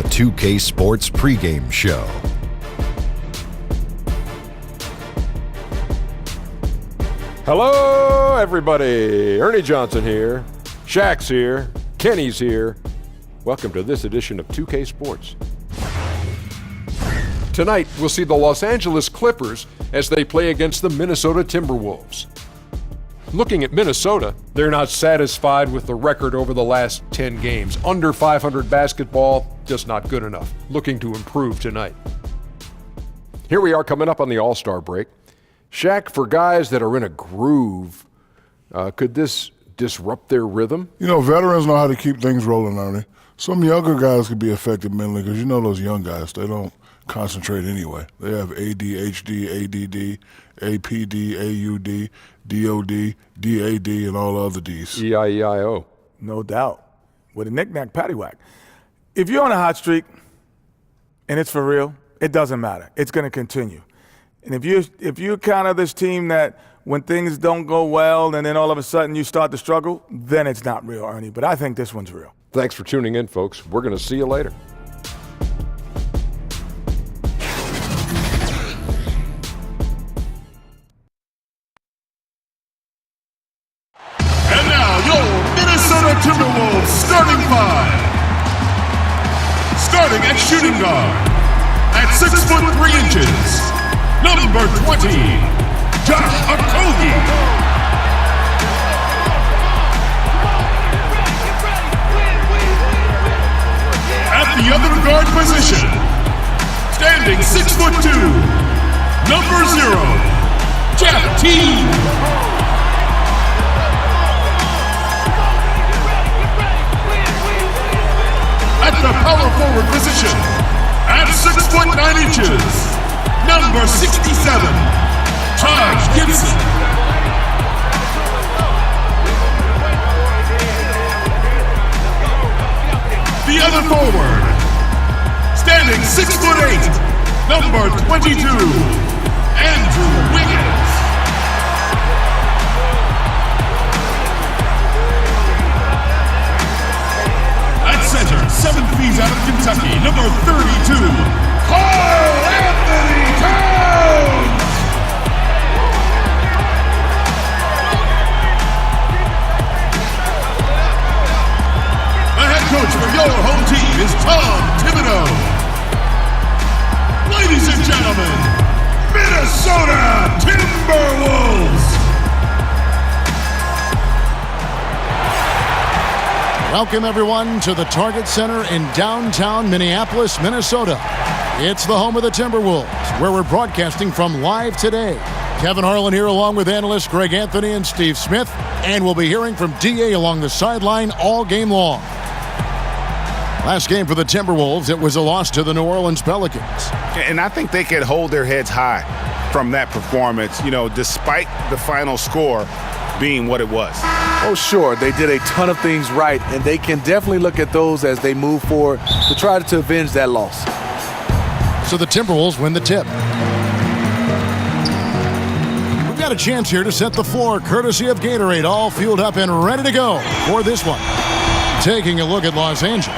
the 2K Sports pregame show. Hello, everybody. Ernie Johnson here. Shaq's here. Kenny's here. Welcome to this edition of 2K Sports. Tonight, we'll see the Los Angeles Clippers as they play against the Minnesota Timberwolves. Looking at Minnesota, they're not satisfied with the record over the last 10 games. Under 500 basketball, just not good enough. Looking to improve tonight. Here we are coming up on the All-Star break. Shaq, for guys that are in a groove, could this disrupt their rhythm? You know, veterans know how to keep things rolling, Ernie. Some younger guys could be affected mentally because you know those young guys, they don't concentrate anyway. They have ADHD, ADD, APD, AUD, DOD, DAD, and all the other Ds. E-I-E-I-O. No doubt. With a knick-knack paddywhack. If you're on a hot streak and it's for real, it doesn't matter. It's going to continue. And if you're kind of this team that when things don't go well and then all of a sudden you start to struggle, then it's not real, Ernie. But I think this one's real. Thanks for tuning in, folks. We're going to see you later. And now, your Minnesota Timberwolves starting five. Starting at shooting guard, at 6'3", number 20, Josh Okogie. At the other guard position, standing 6'2", number 0, Jeff Teague. At the power forward position, at 6'9", number 67, Taj Gibson. The other forward, standing 6'8", number 22, Andrew Wiggins. At center, 7 feet out of Kentucky, number 32, Karl-Anthony Towns! The head coach for your home team is Tom Thibodeau. Ladies and gentlemen, Minnesota Timberwolves! Welcome, everyone, to the Target Center in downtown Minneapolis, Minnesota. It's the home of the Timberwolves, where we're broadcasting from live today. Kevin Harlan here along with analysts Greg Anthony and Steve Smith, and we'll be hearing from DA along the sideline all game long. Last game for the Timberwolves, it was a loss to the New Orleans Pelicans. And I think they could hold their heads high from that performance, you know, despite the final score being what it was. Oh, sure. They did a ton of things right, and they can definitely look at those as they move forward to try to avenge that loss. So the Timberwolves win the tip. We've got a chance here to set the floor, courtesy of Gatorade, all fueled up and ready to go for this one. Taking a look at Los Angeles,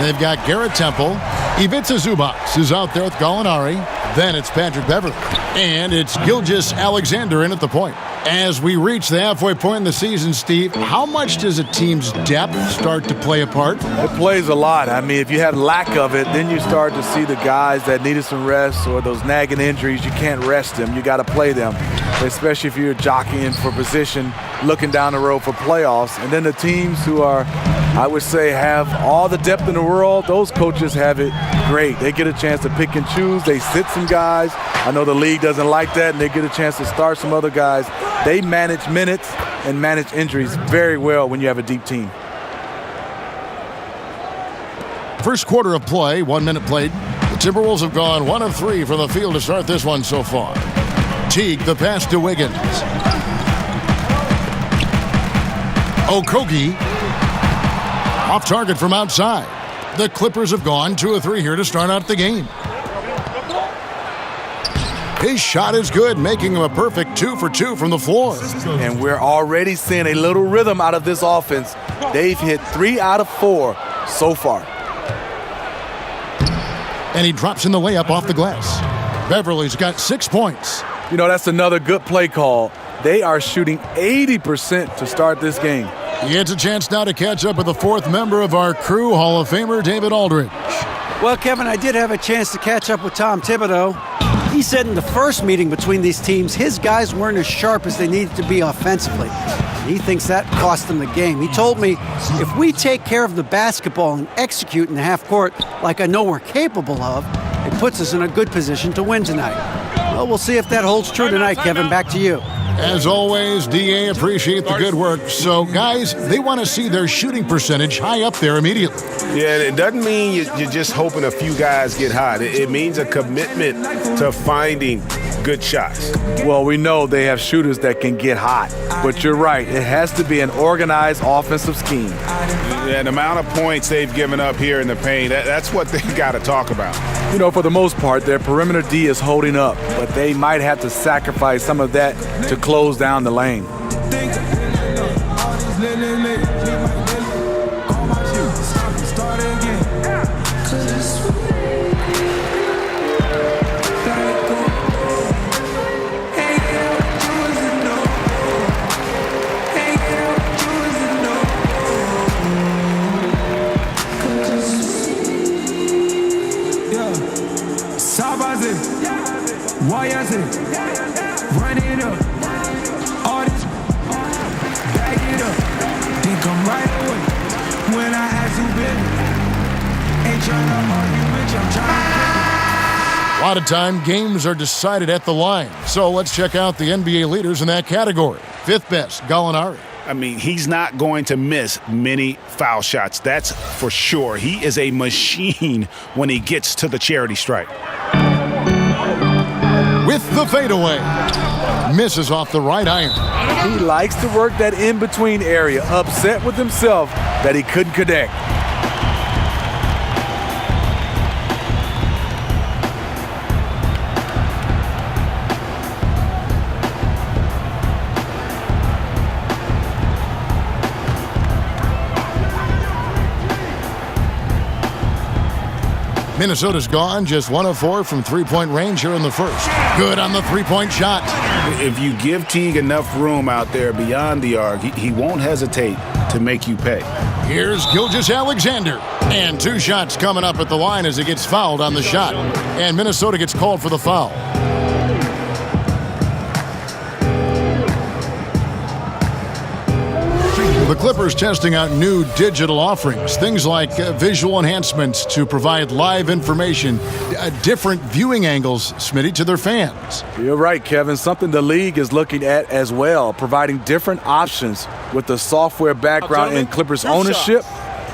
they've got Garrett Temple, Ivica Zubac is out there with Gallinari, then it's Patrick Beverley, and it's Gilgeous-Alexander in at the point. As we reach the halfway point in the season, Steve, how much does a team's depth start to play a part? It plays a lot. I mean, if you have lack of it, then you start to see the guys that needed some rest or those nagging injuries, you can't rest them. You got to play them, especially if you're jockeying for position, looking down the road for playoffs. And then the teams who are, I would say, have all the depth in the world, those coaches have it great. They get a chance to pick and choose. They sit some guys. I know the league doesn't like that, and they get a chance to start some other guys. They manage minutes and manage injuries very well when you have a deep team. First quarter of play, 1 minute played. The Timberwolves have gone 1 of 3 from the field to start this one so far. Teague, the pass to Wiggins. Okogie, off target from outside. The Clippers have gone 2 of 3 here to start out the game. His shot is good, making him a perfect 2 for 2 from the floor. And we're already seeing a little rhythm out of this offense. They've hit 3 out of 4 so far. and he drops in the layup off the glass. Beverly's got 6 points. You know, that's another good play call. They are shooting 80% to start this game. He gets a chance now to catch up with the fourth member of our crew, Hall of Famer David Aldridge. Well, Kevin, I did have a chance to catch up with Tom Thibodeau. He said in the first meeting between these teams, his guys weren't as sharp as they needed to be offensively. He thinks that cost them the game. He told me, if we take care of the basketball and execute in the half court like I know we're capable of, it puts us in a good position to win tonight. Well, we'll see if that holds true tonight, Kevin. Back to you. As always, DA, appreciate the good work. So, guys, they want to see their shooting percentage high up there immediately. Yeah, it doesn't mean you're just hoping a few guys get hot. It means a commitment to finding good shots. Well, we know they have shooters that can get hot, but you're right. It has to be an organized offensive scheme. Yeah, the amount of points they've given up here in the paint, that's what they got to talk about. You know, for the most part, their perimeter D is holding up, but they might have to sacrifice some of that to close down the lane. Why is it? Run it up. All this. Back it up. Then come right away. When I ask you, baby. Ain't trying to argue with you. I'm trying to. A lot of time, games are decided at the line. So let's check out the NBA leaders in that category. Fifth best, Gallinari. I mean, he's not going to miss many foul shots. That's for sure. He is a machine when he gets to the charity stripe. With the fadeaway. Misses off the right iron. He likes to work that in-between area, upset with himself that he couldn't connect. Minnesota's gone, just 1 of 4 from three-point range here in the first. Good on the three-point shot. If you give Teague enough room out there beyond the arc, he won't hesitate to make you pay. Here's Gilgeous-Alexander. And 2 shots coming up at the line as he gets fouled on the shot. And Minnesota gets called for the foul. The Clippers testing out new digital offerings, things like visual enhancements to provide live information, different viewing angles, Smitty, to their fans. You're right, Kevin. Something the league is looking at as well, providing different options with the software background and Clippers ownership.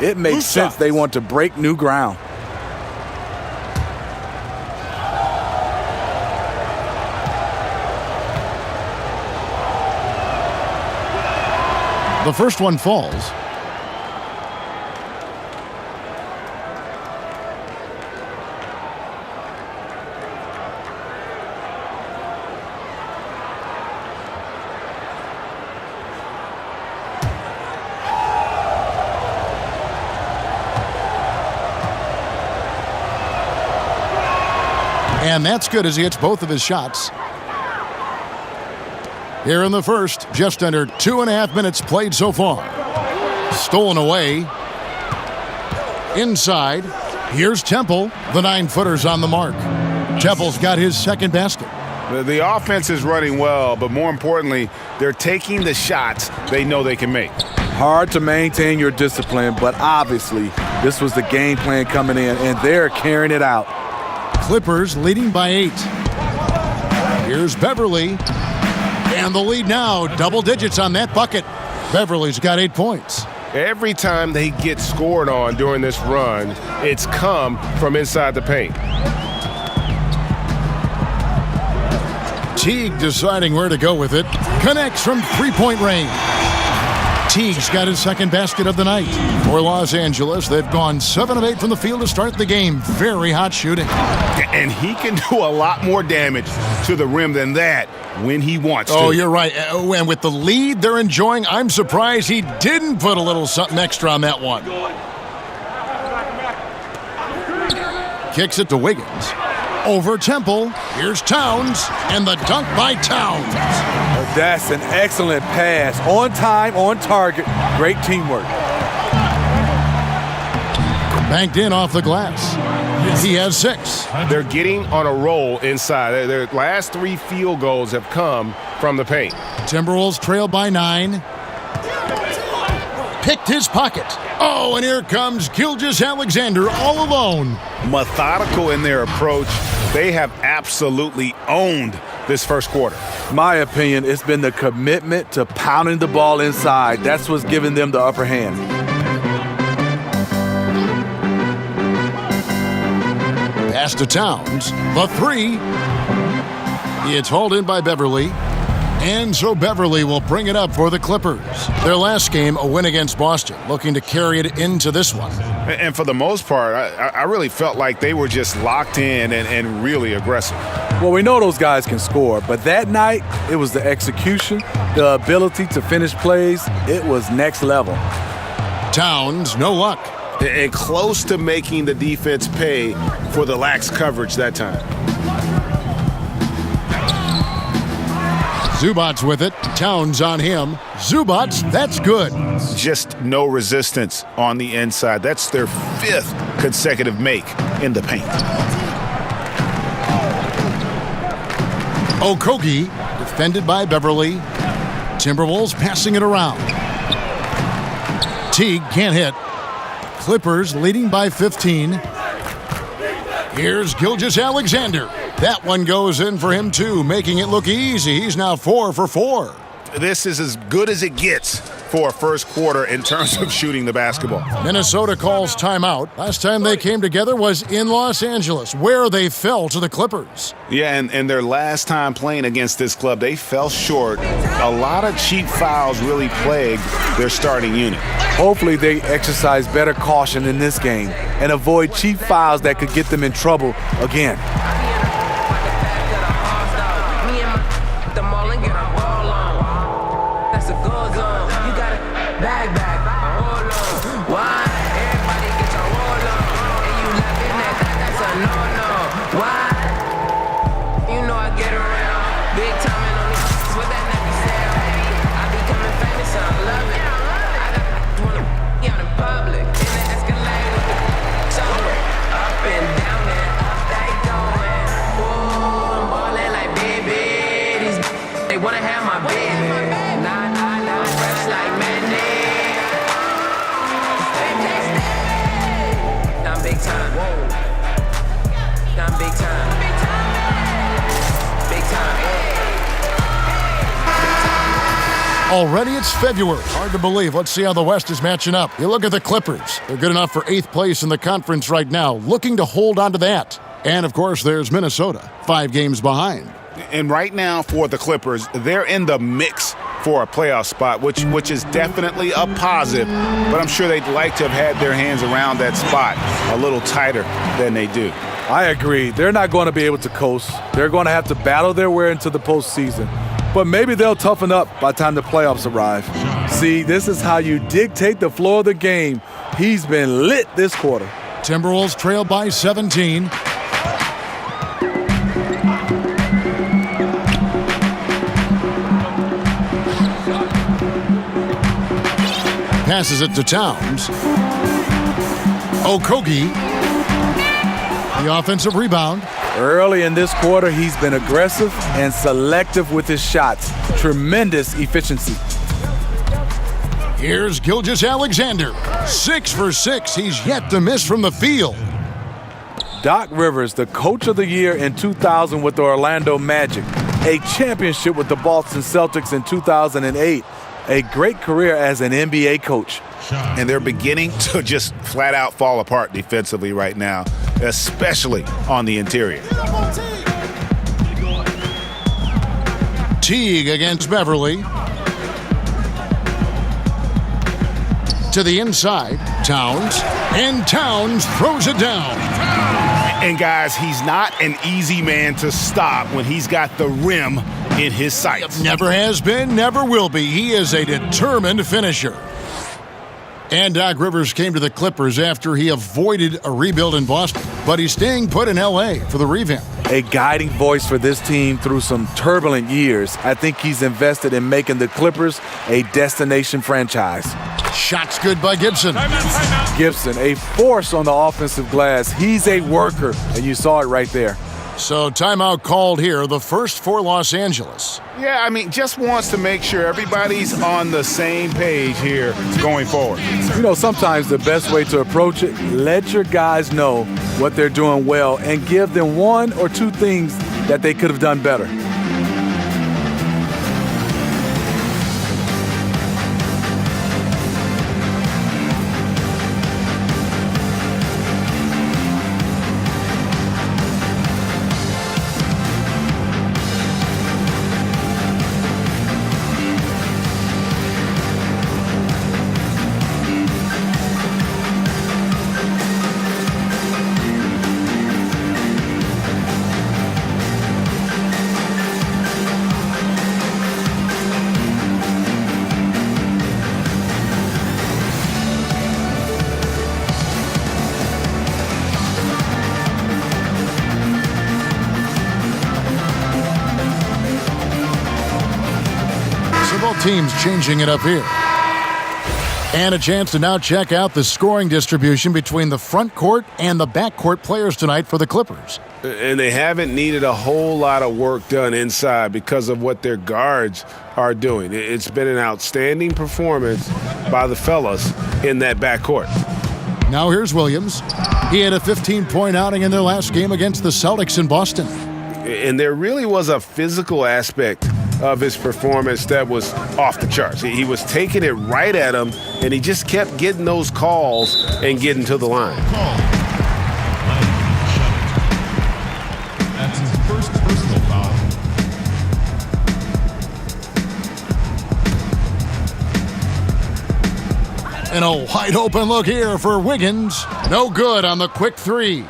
It makes sense they want to break new ground. The first one falls. And that's good as he hits both of his shots. Here in the first, just under 2.5 minutes played so far. Stolen away. Inside. Here's Temple. The 9-footer's on the mark. Temple's got his second basket. The offense is running well, but more importantly, they're taking the shots they know they can make. Hard to maintain your discipline, but obviously this was the game plan coming in, and they're carrying it out. Clippers leading by 8. Here's Beverly. And the lead now, double digits on that bucket. Beverly's got 8 points. Every time they get scored on during this run, it's come from inside the paint. Teague deciding where to go with it. Connects from three-point range. Teague's got his second basket of the night. For Los Angeles, they've gone 7 of 8 from the field to start the game. Very hot shooting. And he can do a lot more damage to the rim than that when he wants to. Oh, you're right. And with the lead they're enjoying, I'm surprised he didn't put a little something extra on that one. Kicks it to Wiggins. Over Temple. Here's Towns. And the dunk by Towns. That's an excellent pass. On time, on target. Great teamwork. Banked in off the glass. He has 6. They're getting on a roll inside. Their last 3 field goals have come from the paint. Timberwolves trail by 9. Picked his pocket. Oh, and here comes Gilgeous-Alexander all alone. Methodical in their approach. They have absolutely owned this first quarter. My opinion, it's been the commitment to pounding the ball inside. That's what's giving them the upper hand. Pass to Towns. The 3. It's hauled in by Beverly. And so Beverly will bring it up for the Clippers. Their last game, a win against Boston, looking to carry it into this one. And for the most part, I really felt like they were just locked in and really aggressive. Well, we know those guys can score, but that night, it was the execution, the ability to finish plays. It was next level. Towns, no luck. And close to making the defense pay for the lax coverage that time. Zubac's with it. Towns on him. Zubac's, that's good. Just no resistance on the inside. That's their 5th consecutive make in the paint. Okogie, defended by Beverly. Timberwolves passing it around. Teague can't hit. Clippers leading by 15. Here's Gilgeous-Alexander. That one goes in for him, too, making it look easy. He's now 4 for 4. This is as good as it gets for a first quarter in terms of shooting the basketball. Minnesota calls timeout. Last time they came together was in Los Angeles, where they fell to the Clippers. Yeah, and their last time playing against this club, they fell short. A lot of cheap fouls really plagued their starting unit. Hopefully they exercise better caution in this game and avoid cheap fouls that could get them in trouble again. Already it's February. Hard to believe. Let's see how the West is matching up. You look at the Clippers. They're good enough for 8th place in the conference right now, looking to hold on to that. And, of course, there's Minnesota, 5 games behind. And right now for the Clippers, they're in the mix for a playoff spot, which is definitely a positive. But I'm sure they'd like to have had their hands around that spot a little tighter than they do. I agree. They're not going to be able to coast. They're going to have to battle their way into the postseason. But maybe they'll toughen up by the time the playoffs arrive. See, this is how you dictate the flow of the game. He's been lit this quarter. Timberwolves trail by 17. Passes it to Towns. Okogie. The offensive rebound. Early in this quarter, he's been aggressive and selective with his shots. Tremendous efficiency. Here's Gilgeous-Alexander. 6 for 6. He's yet to miss from the field. Doc Rivers, the coach of the year in 2000 with the Orlando Magic. A championship with the Boston Celtics in 2008. A great career as an NBA coach. And they're beginning to just flat out fall apart defensively right now, especially on the interior. Teague against Beverly. To the inside, Towns. And Towns throws it down. And guys, he's not an easy man to stop when he's got the rim in his sights. Never has been, never will be. He is a determined finisher. And Doc Rivers came to the Clippers after he avoided a rebuild in Boston. but he's staying put in L.A. for the revamp. A guiding voice for this team through some turbulent years. I think he's invested in making the Clippers a destination franchise. Shots good by Gibson. Gibson, a force on the offensive glass. He's a worker, and you saw it right there. So timeout called here, the first for Los Angeles. Yeah, I mean, just wants to make sure everybody's on the same page here going forward. You know, sometimes the best way to approach it, let your guys know what they're doing well and give them one or two things that they could have done better. Teams changing it up here. And a chance to now check out the scoring distribution between the front court and the back court players tonight for the Clippers. And they haven't needed a whole lot of work done inside because of what their guards are doing. It's been an outstanding performance by the fellas in that backcourt. Now here's Williams. He had a 15-point outing in their last game against the Celtics in Boston. And there really was a physical aspect of his performance that was off the charts. He was taking it right at him, and he just kept getting those calls and getting to the line. That's his first personal foul. And a wide open look here for Wiggins. No good on the quick three.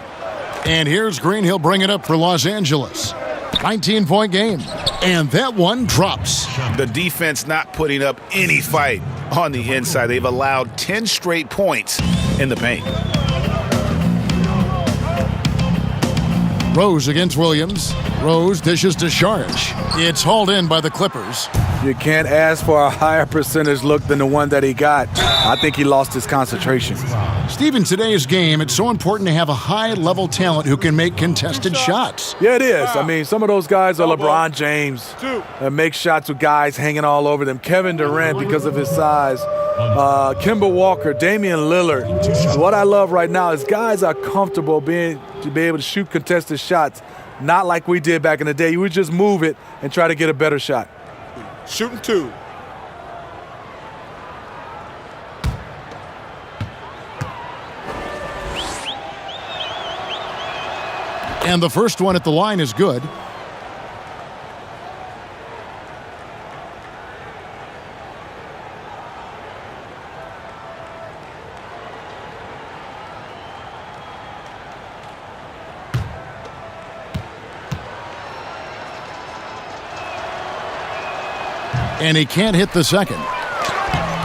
And here's Green. He'll bring it up for Los Angeles. 19-point game. And that one drops. The defense not putting up any fight on the inside. They've allowed 10 straight points in the paint. Rose against Williams. Rose dishes to Saric. It's hauled in by the Clippers. You can't ask for a higher percentage look than the one that he got. I think he lost his concentration. Steve, in today's game, it's so important to have a high-level talent who can make contested shots. Yeah, it is. I mean, some of those guys are LeBron James and make shots with guys hanging all over them. Kevin Durant because of his size. Kemba Walker, Damian Lillard. What I love right now is guys are comfortable to be able to shoot contested shots, not like we did back in the day. You would just move it and try to get a better shot. Shooting two. And the first one at the line is good. And he can't hit the second.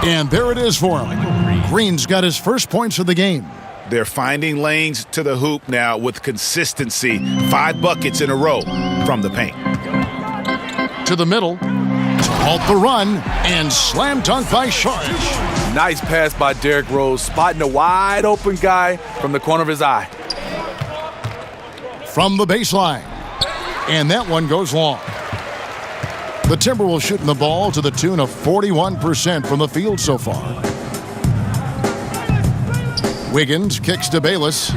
And there it is for him. Green's got his first points of the game. They're finding lanes to the hoop now with consistency. 5 buckets in a row from the paint. To the middle. To halt the run. And slam dunk by Shai. Nice pass by Derrick Rose, spotting a wide open guy from the corner of his eye. From the baseline. And that one goes long. The Timberwolves shooting the ball to the tune of 41% from the field so far. Wiggins kicks to Bayless.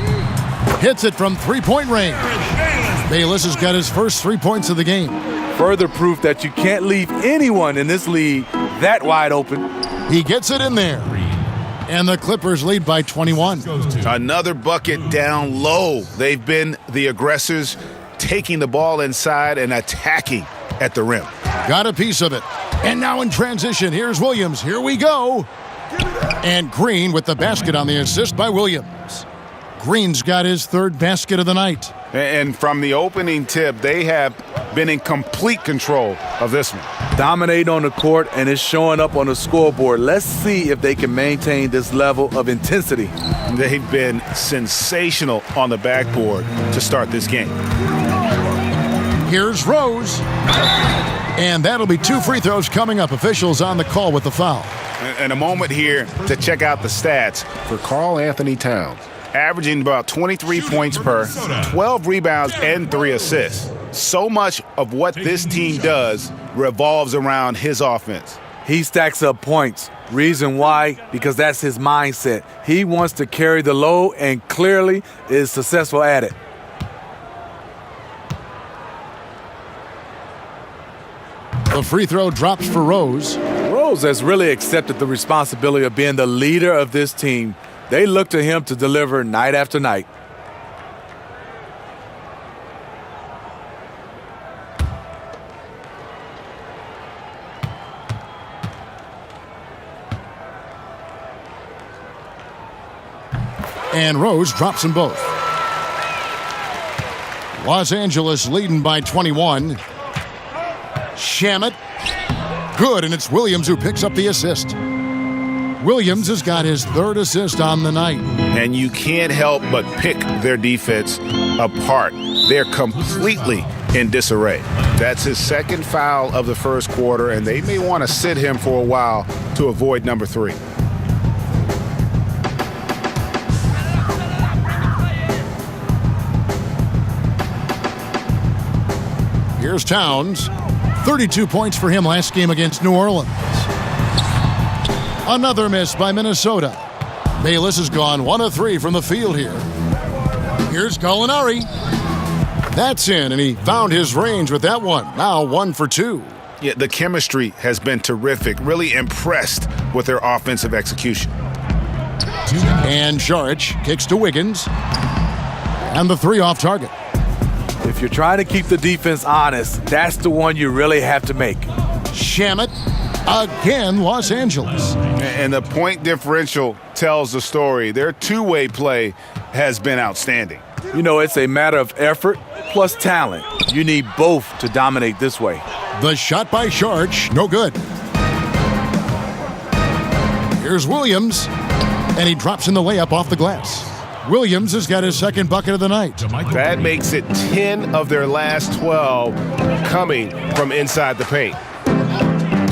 Hits it from three-point range. Bayless has got his first 3 points of the game. Further proof that you can't leave anyone in this league that wide open. He gets it in there. And the Clippers lead by 21. Another bucket down low. They've been the aggressors, taking the ball inside and attacking at the rim. Got a piece of it. And now in transition, here's Williams. Here we go. And Green with the basket on the assist by Williams. Green's got his third basket of the night. And from the opening tip, they have been in complete control of this one. Dominate on the court, and it's showing up on the scoreboard. Let's see if they can maintain this level of intensity. They've been sensational on the backboard to start this game. Here's Rose. And that'll be 2 free throws coming up. Officials on the call with the foul. And a moment here to check out the stats for Karl-Anthony Towns. Averaging about 23 points per, 12 rebounds, and 3 assists. So much of what this team does revolves around his offense. He stacks up points. Reason why? Because that's his mindset. He wants to carry the load and clearly is successful at it. The free throw drops for Rose. Rose has really accepted the responsibility of being the leader of this team. They look to him to deliver night after night. And Rose drops them both. Los Angeles leading by 21. Shamet. Good, and it's Williams who picks up the assist. Williams has got his 3rd assist on the night. And you can't help but pick their defense apart. They're completely in disarray. That's his 2nd foul of the first quarter, and they may want to sit him for a while to avoid number 3. Here's Towns. 32 points for him last game against New Orleans. Another miss by Minnesota. Bayless has gone 1 of 3 from the field here. Here's Gallinari. That's in, and he found his range with that one. Now 1 for 2. Yeah, the chemistry has been terrific. Really impressed with their offensive execution. And Šarić kicks to Wiggins. And the 3 off target. If you're trying to keep the defense honest, that's the one you really have to make. Shamet. Again, Los Angeles. And the point differential tells the story. Their two-way play has been outstanding. You know, it's a matter of effort plus talent. You need both to dominate this way. The shot by Šarić, no good. Here's Williams, and he drops in the layup off the glass. Williams has got his 2nd bucket of the night. That makes it 10 of their last 12 coming from inside the paint.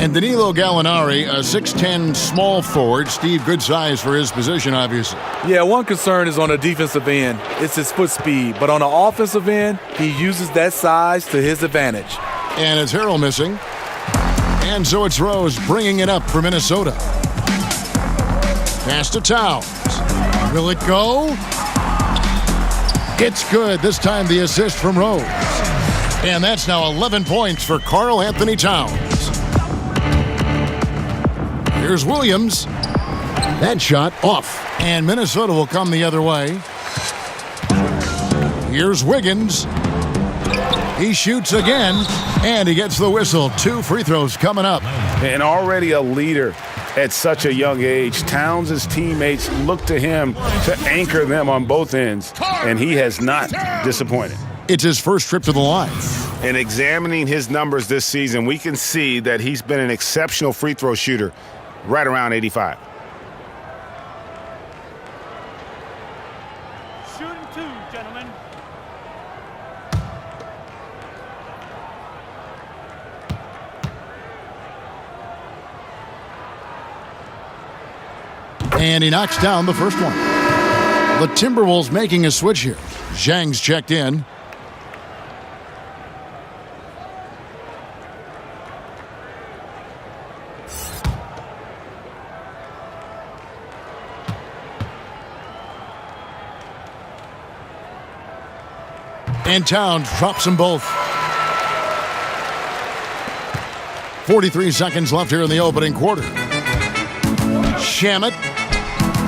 And Danilo Gallinari, a 6'10 small forward. Steve, good size for his position, obviously. Yeah, one concern is on the defensive end. It's his foot speed. But on the offensive end, he uses that size to his advantage. And it's Harrell missing. And so it's Rose bringing it up for Minnesota. Pass to Towns. Will it go? It's good. This time the assist from Rose. And that's now 11 points for Karl-Anthony Towns. Here's Williams. That shot off. And Minnesota will come the other way. Here's Wiggins. He shoots again, and he gets the whistle. 2 free throws coming up. And already a leader at such a young age. Towns' teammates look to him to anchor them on both ends, and he has not disappointed. It's his first trip to the line. And examining his numbers this season, we can see that he's been an exceptional free throw shooter, right around 85. Shooting 2, gentlemen. And he knocks down the first one. The Timberwolves making a switch here. Zhang's checked in. And Towns drops them both. 43 seconds left here in the opening quarter. Shamet.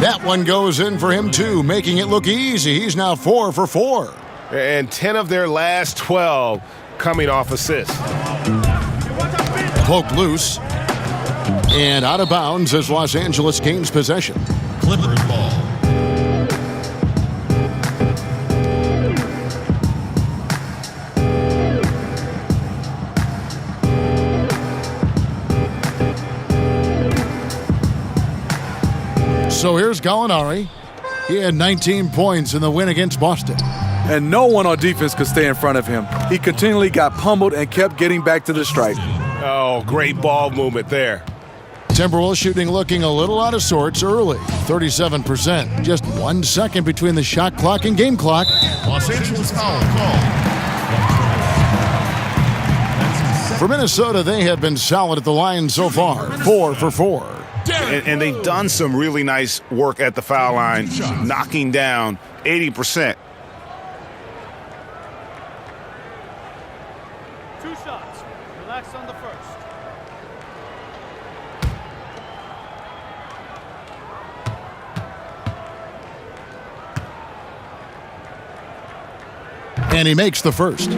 That one goes in for him, too, making it look easy. He's now 4 for 4. And 10 of their last 12 coming off assists. Poked loose. And out of bounds as Los Angeles gains possession. Clippers ball. So here's Gallinari. He had 19 points in the win against Boston. And no one on defense could stay in front of him. He continually got pummeled and kept getting back to the stripe. Oh, great ball movement there. Timberwolves shooting looking a little out of sorts early, 37%. Just 1 second between the shot clock and game clock. Los Angeles foul call. For Minnesota, they have been solid at the line so far, 4 for 4. And they've done some really nice work at the foul line, knocking down 80%. 2 shots. Relax on the first. And he makes the first.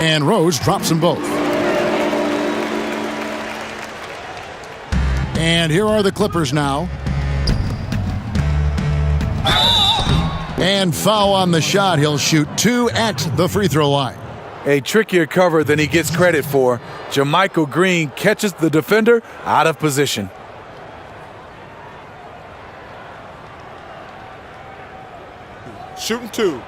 And Rose drops them both. And here are the Clippers now. And foul on the shot. He'll shoot 2 at the free throw line. A trickier cover than he gets credit for. JaMychal Green catches the defender out of position. Shooting 2.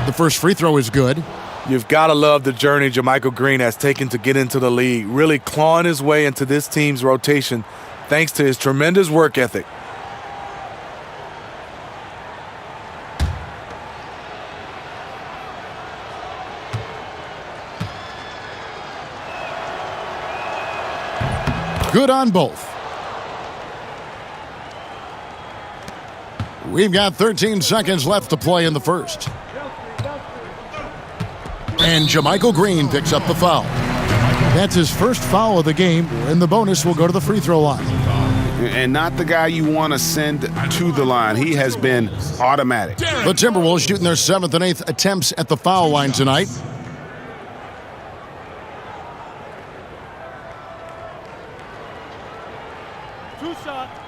The first free throw is good. You've got to love the journey JaMychal Green has taken to get into the league, really clawing his way into this team's rotation thanks to his tremendous work ethic. Good on both. We've got 13 seconds left to play in the first. And JaMychal Green picks up the foul. That's his first foul of the game, and the bonus will go to the free throw line. And not the guy you want to send to the line. He has been automatic. The Timberwolves shooting their 7th and 8th attempts at the foul line tonight. Two shots.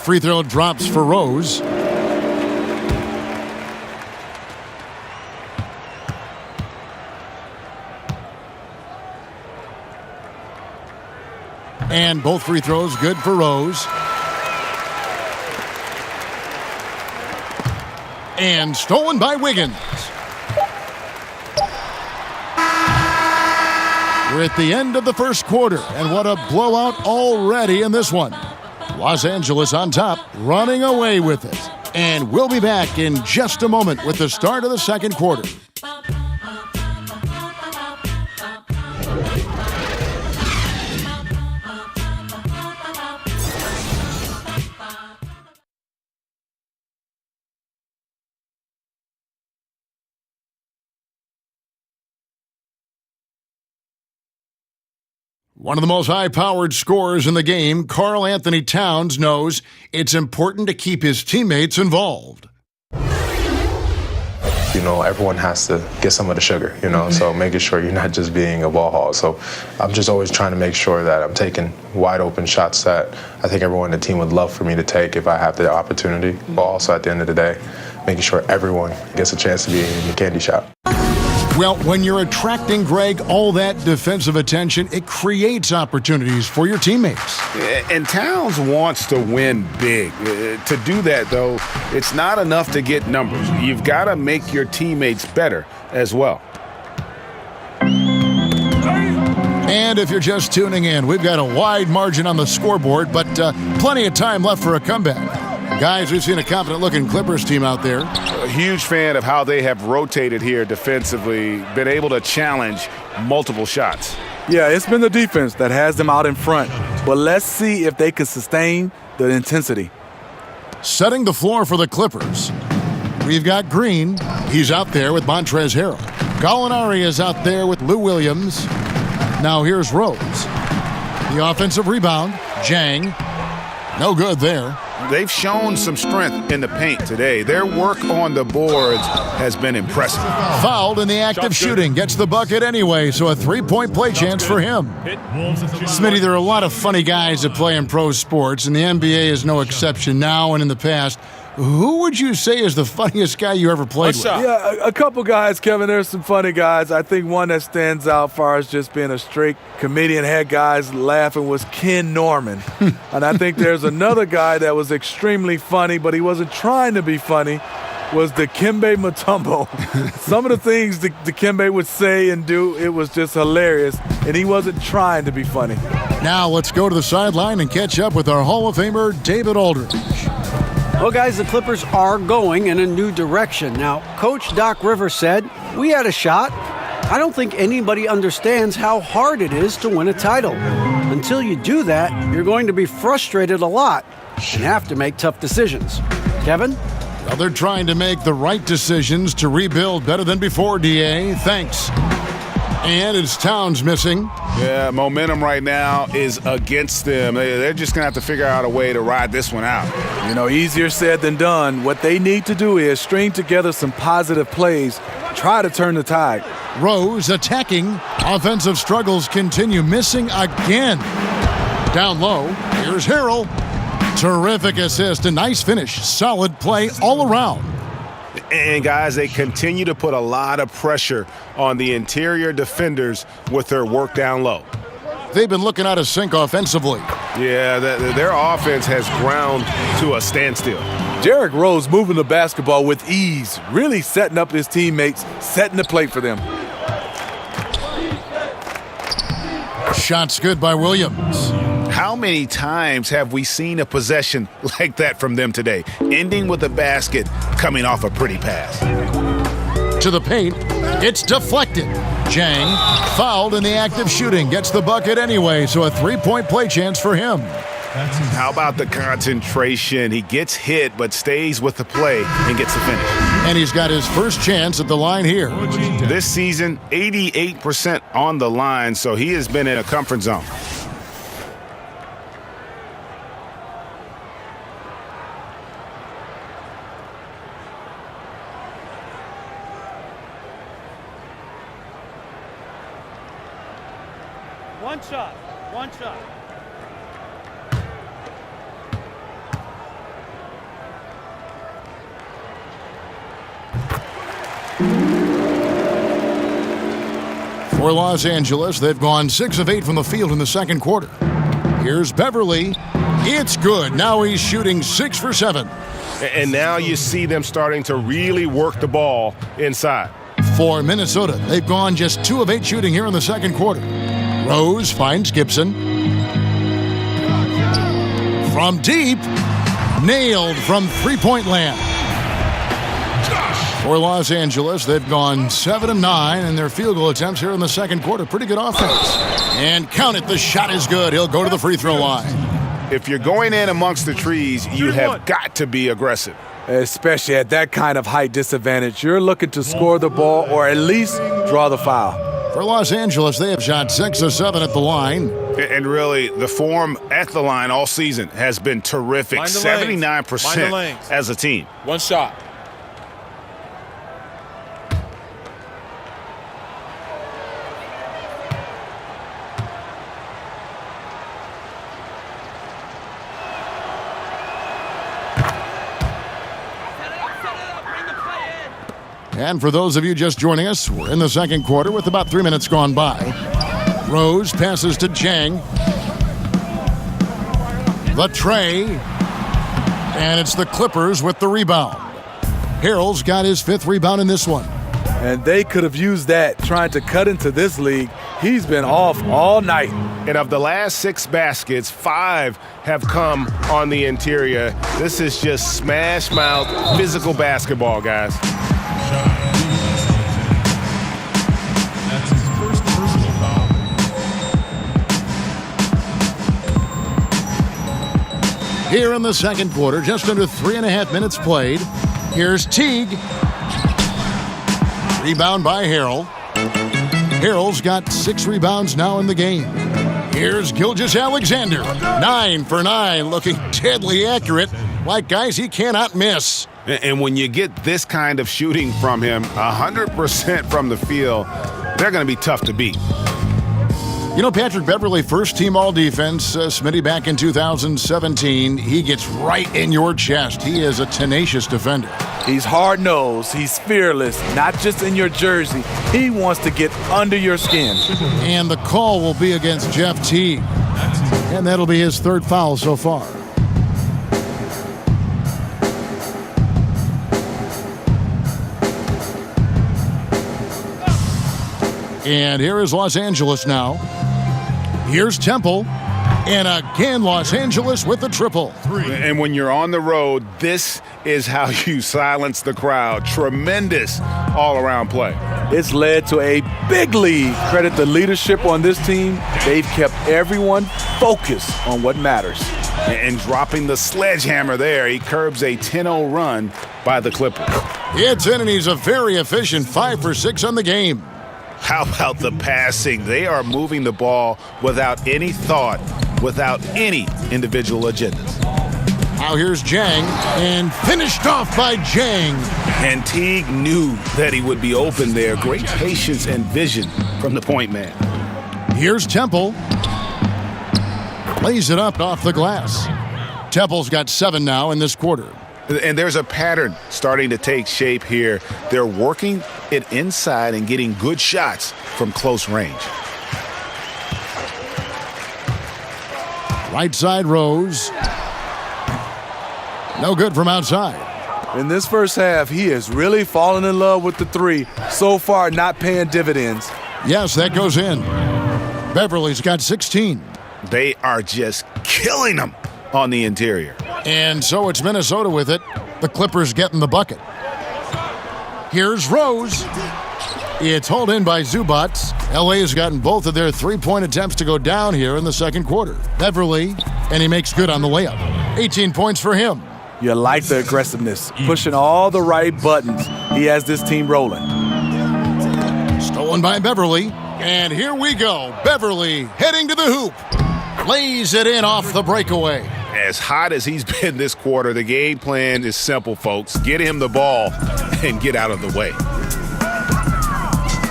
Free throw drops for Rose. And both free throws good for Rose. And stolen by Wiggins. We're at the end of the first quarter, and what a blowout already in this one. Los Angeles on top, running away with it. And we'll be back in just a moment with the start of the second quarter. One of the most high-powered scorers in the game, Karl-Anthony Towns, knows it's important to keep his teammates involved. You know, everyone has to get some of the sugar, you know, so making sure you're not just being a ball hog. So I'm just always trying to make sure that I'm taking wide-open shots that I think everyone on the team would love for me to take if I have the opportunity. But also at the end of the day, making sure everyone gets a chance to be in the candy shop. Well, when you're attracting, Greg, all that defensive attention, it creates opportunities for your teammates. And Towns wants to win big. To do that, though, it's not enough to get numbers. You've got to make your teammates better as well. And if you're just tuning in, we've got a wide margin on the scoreboard, but plenty of time left for a comeback. Guys, we've seen a confident-looking Clippers team out there. A huge fan of how they have rotated here defensively, been able to challenge multiple shots. Yeah, it's been the defense that has them out in front. But let's see if they can sustain the intensity. Setting the floor for the Clippers. We've got Green. He's out there with Montrezl Harrell. Gallinari is out there with Lou Williams. Now here's Rose. The offensive rebound. Jang. No good there. They've shown some strength in the paint today. Their work on the boards has been impressive. Fouled in the act of shooting. Gets the bucket anyway, so a three-point play chance for him. Smitty, there are a lot of funny guys that play in pro sports, and the NBA is no exception now and in the past. Who would you say is the funniest guy you ever played with? Yeah, a couple guys, Kevin. There's some funny guys. I think one that stands out as far as just being a straight comedian, had guys laughing, was Ken Norman. And I think there's another guy that was extremely funny, but he wasn't trying to be funny, was Dikembe Mutombo. Some of the things Dikembe would say and do, it was just hilarious, and he wasn't trying to be funny. Now let's go to the sideline and catch up with our Hall of Famer, David Aldridge. Well, guys, the Clippers are going in a new direction. Now, Coach Doc Rivers said, "We had a shot. I don't think anybody understands how hard it is to win a title. Until you do that, you're going to be frustrated a lot and have to make tough decisions." Kevin? Well, they're trying to make the right decisions to rebuild better than before, DA. Thanks. And it's Towns missing. Yeah, momentum right now is against them. They're just going to have to figure out a way to ride this one out. You know, easier said than done. What they need to do is string together some positive plays, try to turn the tide. Rose attacking. Offensive struggles continue. Missing again. Down low. Here's Harrell. Terrific assist. A nice finish. Solid play all around. And, guys, they continue to put a lot of pressure on the interior defenders with their work down low. They've been looking out of sync offensively. Yeah, their offense has ground to a standstill. Derrick Rose moving the basketball with ease, really setting up his teammates, setting the plate for them. Shots good by Williams. How many times have we seen a possession like that from them today, ending with a basket coming off a pretty pass? To the paint. It's deflected. Jang, fouled in the act of shooting, gets the bucket anyway, so a three-point play chance for him. How about the concentration? He gets hit but stays with the play and gets the finish. And he's got his first chance at the line here. This season, 88% on the line, so he has been in a comfort zone. One shot. One shot. For Los Angeles, they've gone 6 of 8 from the field in the second quarter. Here's Beverly. It's good. Now he's shooting 6 for 7. And now you see them starting to really work the ball inside. For Minnesota, they've gone just 2 of 8 shooting here in the second quarter. Rose finds Gibson. From deep. Nailed from three-point land. For Los Angeles, they've gone 7 of 9 in their field goal attempts here in the second quarter. Pretty good offense. And count it, the shot is good. He'll go to the free throw line. If you're going in amongst the trees, you have got to be aggressive. Especially at that kind of height disadvantage. You're looking to score the ball or at least draw the foul. For Los Angeles, they have shot 6 of 7 at the line. And really, the form at the line all season has been terrific. 79% as a team. One shot. And for those of you just joining us, we're in the second quarter with about 3 minutes gone by. Rose passes to Jang. The tray. And it's the Clippers with the rebound. Harrell's got his 5th rebound in this one. And they could have used that trying to cut into this league. He's been off all night. And of the last 6 baskets, 5 have come on the interior. This is just smash mouth physical basketball, guys. That's his first personal foul. Here in the second quarter, just under 3.5 minutes played. Here's Teague. Rebound by Harrell. Harrell's got 6 rebounds now in the game. Here's Gilgeous-Alexander. 9 for 9, looking deadly accurate. Like guys he cannot miss. And when you get this kind of shooting from him, 100% from the field, they're going to be tough to beat. You know, Patrick Beverley, first team all-defense, Smitty back in 2017. He gets right in your chest. He is a tenacious defender. He's hard-nosed. He's fearless, not just in your jersey. He wants to get under your skin. And the call will be against Jeff Teague. And that'll be his third foul so far. And here is Los Angeles now. Here's Temple. And again, Los Angeles with the triple. And when you're on the road, this is how you silence the crowd. Tremendous all-around play. It's led to a big lead. Credit the leadership on this team. They've kept everyone focused on what matters. And dropping the sledgehammer there, he curbs a 10-0 run by the Clippers. It's in, and he's a very efficient 5 for 6 on the game. How about the passing? They are moving the ball without any thought, without any individual agendas. Now here's Jang, and finished off by Jang. And Teague knew that he would be open there. Great patience and vision from the point man. Here's Temple. Lays it up off the glass. Temple's got 7 now in this quarter. And there's a pattern starting to take shape here. They're working it inside and getting good shots from close range. Right side Rose. No good from outside. In this first half, he has really fallen in love with the three. So far, not paying dividends. Yes, that goes in. Beverly's got 16. They are just killing them on the interior. And so it's Minnesota with it. The Clippers getting the bucket. Here's Rose. It's hauled in by Zubac. LA has gotten both of their three-point attempts to go down here in the second quarter. Beverly, and he makes good on the layup. 18 points for him. You like the aggressiveness, pushing all the right buttons. He has this team rolling. Stolen by Beverly. And here we go. Beverly heading to the hoop. Lays it in off the breakaway. As hot as he's been this quarter, the game plan is simple, folks. Get him the ball and get out of the way.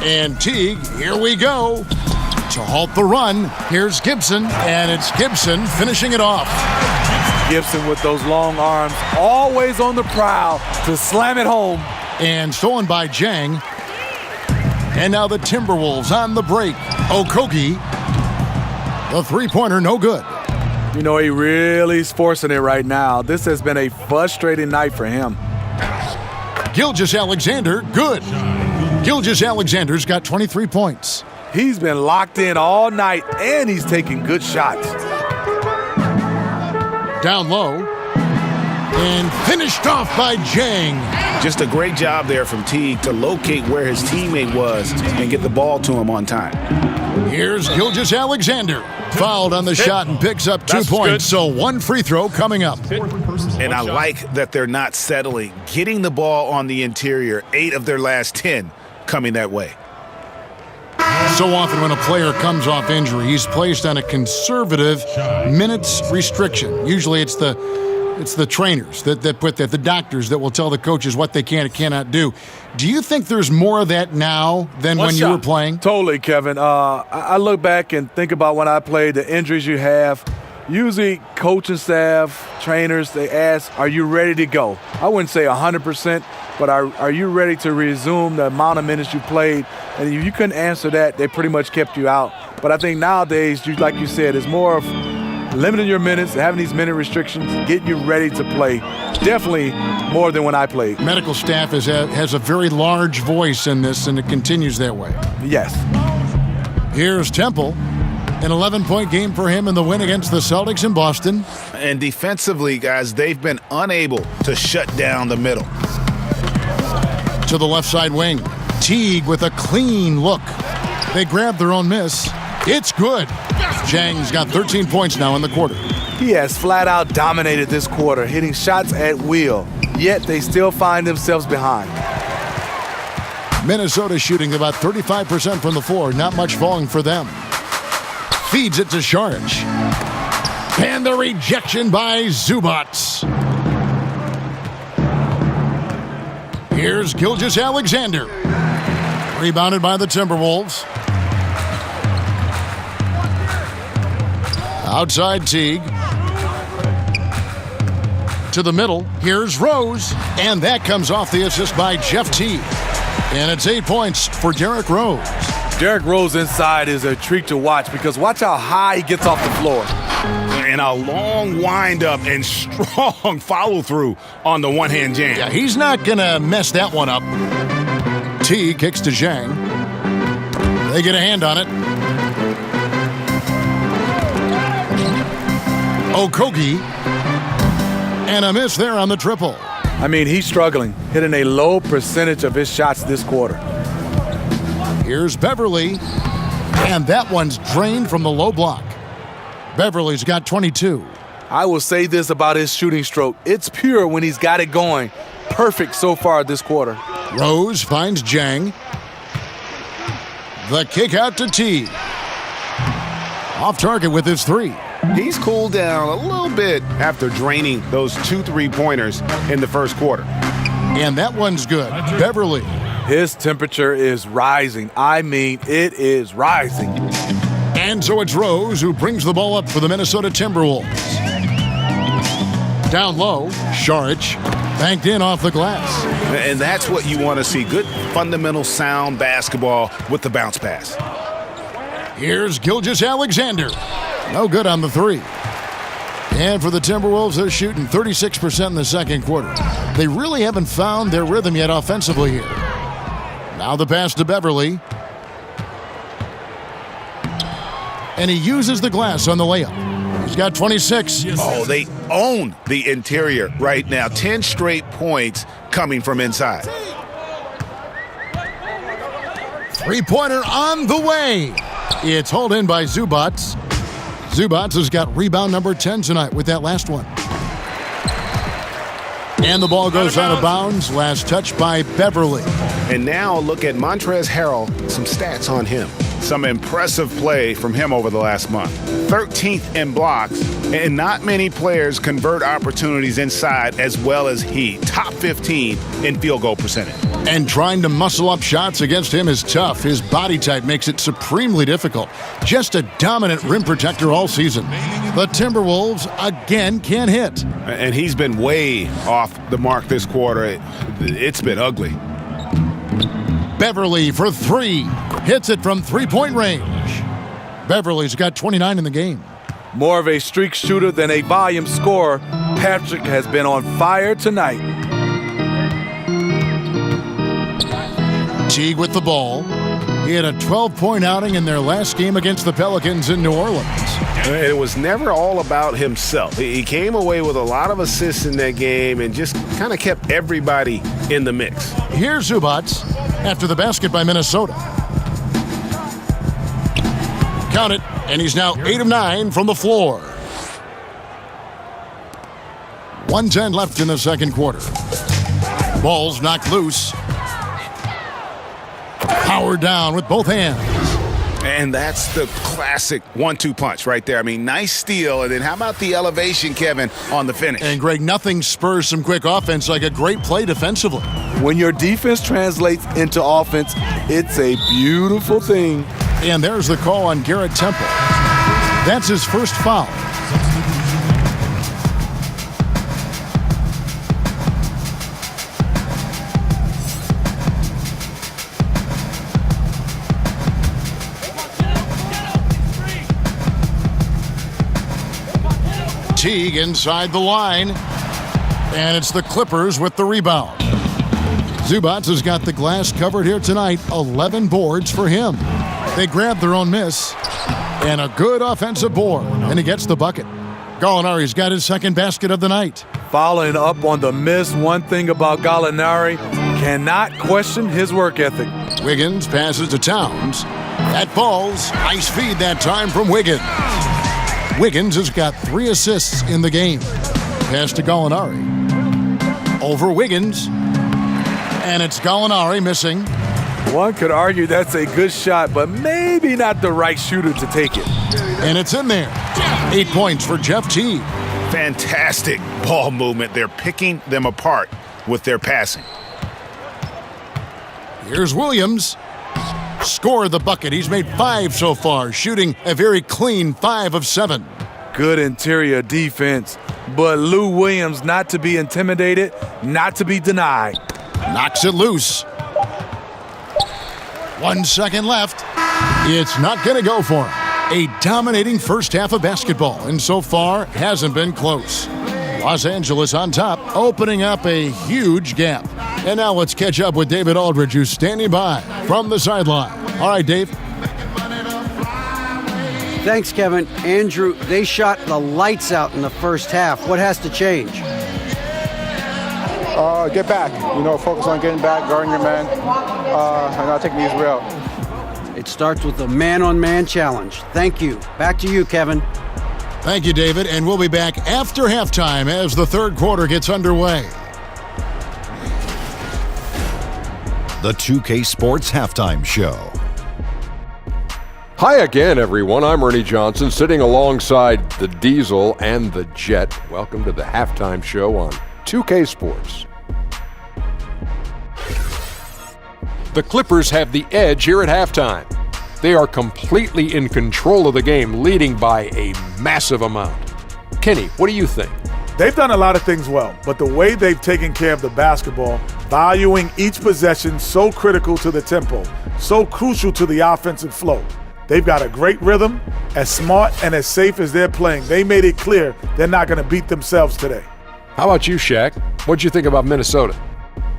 And Teague, here we go. To halt the run, here's Gibson, and it's Gibson finishing it off. Gibson with those long arms, always on the prowl to slam it home. And stolen by Jang. And now the Timberwolves on the break. Okogie, the three-pointer, no good. You know, he really is forcing it right now. This has been a frustrating night for him. Gilgeous-Alexander, good. Gilgeous-Alexander's got 23 points. He's been locked in all night, and he's taking good shots. Down low. And finished off by Jang. Just a great job there from Teague to locate where his teammate was and get the ball to him on time. Here's Gilgeous-Alexander. Fouled on the shot and picks up 2 points, so one free throw coming up. And I like that they're not settling. Getting the ball on the interior, 8 of their last 10 coming that way. So often when a player comes off injury, he's placed on a conservative minutes restriction. Usually it's the trainers that put that, the doctors that will tell the coaches what they can and cannot do. Do you think there's more of that now than when you were playing? Totally, Kevin. I look back and think about when I played, the injuries you have. Usually coaching staff, trainers, they ask, are you ready to go? I wouldn't say 100%, but are you ready to resume the amount of minutes you played? And if you couldn't answer that, they pretty much kept you out. But I think nowadays, like you said, it's more of limiting your minutes, having these minute restrictions, getting you ready to play. Definitely more than when I played. Medical staff has a very large voice in this, and it continues that way. Yes. Here's Temple. An 11-point game for him in the win against the Celtics in Boston. And defensively, guys, they've been unable to shut down the middle. To the left side wing. Teague with a clean look. They grab their own miss. It's good. Jang's got 13 points now in the quarter. He has flat out dominated this quarter, hitting shots at will, yet they still find themselves behind. Minnesota shooting about 35% from the floor. Not much falling for them. Feeds it to Saric. And the rejection by Zubac. Here's Gilgeous-Alexander. Rebounded by the Timberwolves. Outside Teague. To the middle. Here's Rose. And that comes off the assist by Jeff Teague. And it's 8 points for Derrick Rose. Derrick Rose inside is a treat to watch because watch how high he gets off the floor. And a long windup and strong follow-through on the one-hand jam. Yeah, he's not going to mess that one up. T kicks to Zhang. They get a hand on it. Okogie. And a miss there on the triple. I mean, he's struggling, hitting a low percentage of his shots this quarter. Here's Beverly. And that one's drained from the low block. Beverly's got 22. I will say this about his shooting stroke. It's pure when he's got it going. Perfect so far this quarter. Rose finds Zhang. The kick out to T. Off target with his three. He's cooled down a little bit after draining those 2 3-pointers in the first quarter. And that one's good. Beverly. His temperature is rising. I mean, it is rising. And so it's Rose who brings the ball up for the Minnesota Timberwolves. Down low, Saric banked in off the glass. And that's what you want to see. Good, fundamental, sound basketball with the bounce pass. Here's Gilgeous-Alexander. No good on the three. And for the Timberwolves, they're shooting 36% in the second quarter. They really haven't found their rhythm yet offensively here. Now the pass to Beverly. And he uses the glass on the layup. He's got 26. Oh, they own the interior right now. 10 straight points coming from inside. Three-pointer on the way. It's hauled in by Zubac. Zubac has got rebound number 10 tonight with that last one. And the ball goes out of bounds. Last touch by Beverly. And now look at Montrezl Harrell. Some stats on him. Some impressive play from him over the last month. 13th in blocks, and not many players convert opportunities inside as well as he. Top 15 in field goal percentage. And trying to muscle up shots against him is tough. His body type makes it supremely difficult. Just a dominant rim protector all season. The Timberwolves again can't hit. And he's been way off the mark this quarter. It's been ugly. Beverly for three. Hits it from three-point range. Beverly's got 29 in the game. More of a streak shooter than a volume scorer. Patrick has been on fire tonight. Teague with the ball. He had a 12-point outing in their last game against the Pelicans in New Orleans. It was never all about himself. He came away with a lot of assists in that game and just kind of kept everybody in the mix. Here's Zubac after the basket by Minnesota. Count it, and he's now 8 of 9 from the floor. 1:10 left in the second quarter. Ball's knocked loose. Powered down with both hands. And that's the classic 1-2 punch right there. I mean, nice steal, and then how about the elevation, Kevin, on the finish? And Greg, nothing spurs some quick offense like a great play defensively. When your defense translates into offense, it's a beautiful thing. And there's the call on Garrett Temple. That's his first foul. Teague inside the line. And it's the Clippers with the rebound. Zubac has got the glass covered here tonight. 11 boards for him. They grab their own miss. And a good offensive board. And he gets the bucket. Gallinari's got his second basket of the night. Following up on the miss, one thing about Gallinari, cannot question his work ethic. Wiggins passes to Towns. That falls. Nice feed that time from Wiggins. Wiggins has got 3 assists in the game. Pass to Gallinari. Over Wiggins. And it's Gallinari missing. One could argue that's a good shot, but maybe not the right shooter to take it. And it's in there. 8 points for Jeff Teague. Fantastic ball movement. They're picking them apart with their passing. Here's Williams. Scored the bucket. He's made 5 so far, shooting a very clean 5 of 7. Good interior defense, but Lou Williams not to be intimidated, not to be denied. Knocks it loose. 1 second left. It's not going to go for him. A dominating first half of basketball, and so far hasn't been close. Los Angeles on top, opening up a huge gap. And now let's catch up with David Aldridge, who's standing by from the sideline. All right, Dave. Thanks, Kevin. Andrew, they shot the lights out in the first half. What has to change? Get back. Focus on getting back, guarding your man, and not taking these real. It starts with a man-on-man challenge. Thank you. Back to you, Kevin. Thank you, David, and we'll be back after halftime as the third quarter gets underway. The 2K Sports Halftime Show. Hi again, everyone. I'm Ernie Johnson, sitting alongside the Diesel and the Jet. Welcome to the halftime show on 2K Sports. The Clippers have the edge here at halftime. They are completely in control of the game, leading by a massive amount. Kenny, what do you think? They've done a lot of things well, but the way they've taken care of the basketball, valuing each possession so critical to the tempo, so crucial to the offensive flow. They've got a great rhythm, as smart and as safe as they're playing. They made it clear they're not going to beat themselves today. How about you, Shaq? What'd you think about Minnesota?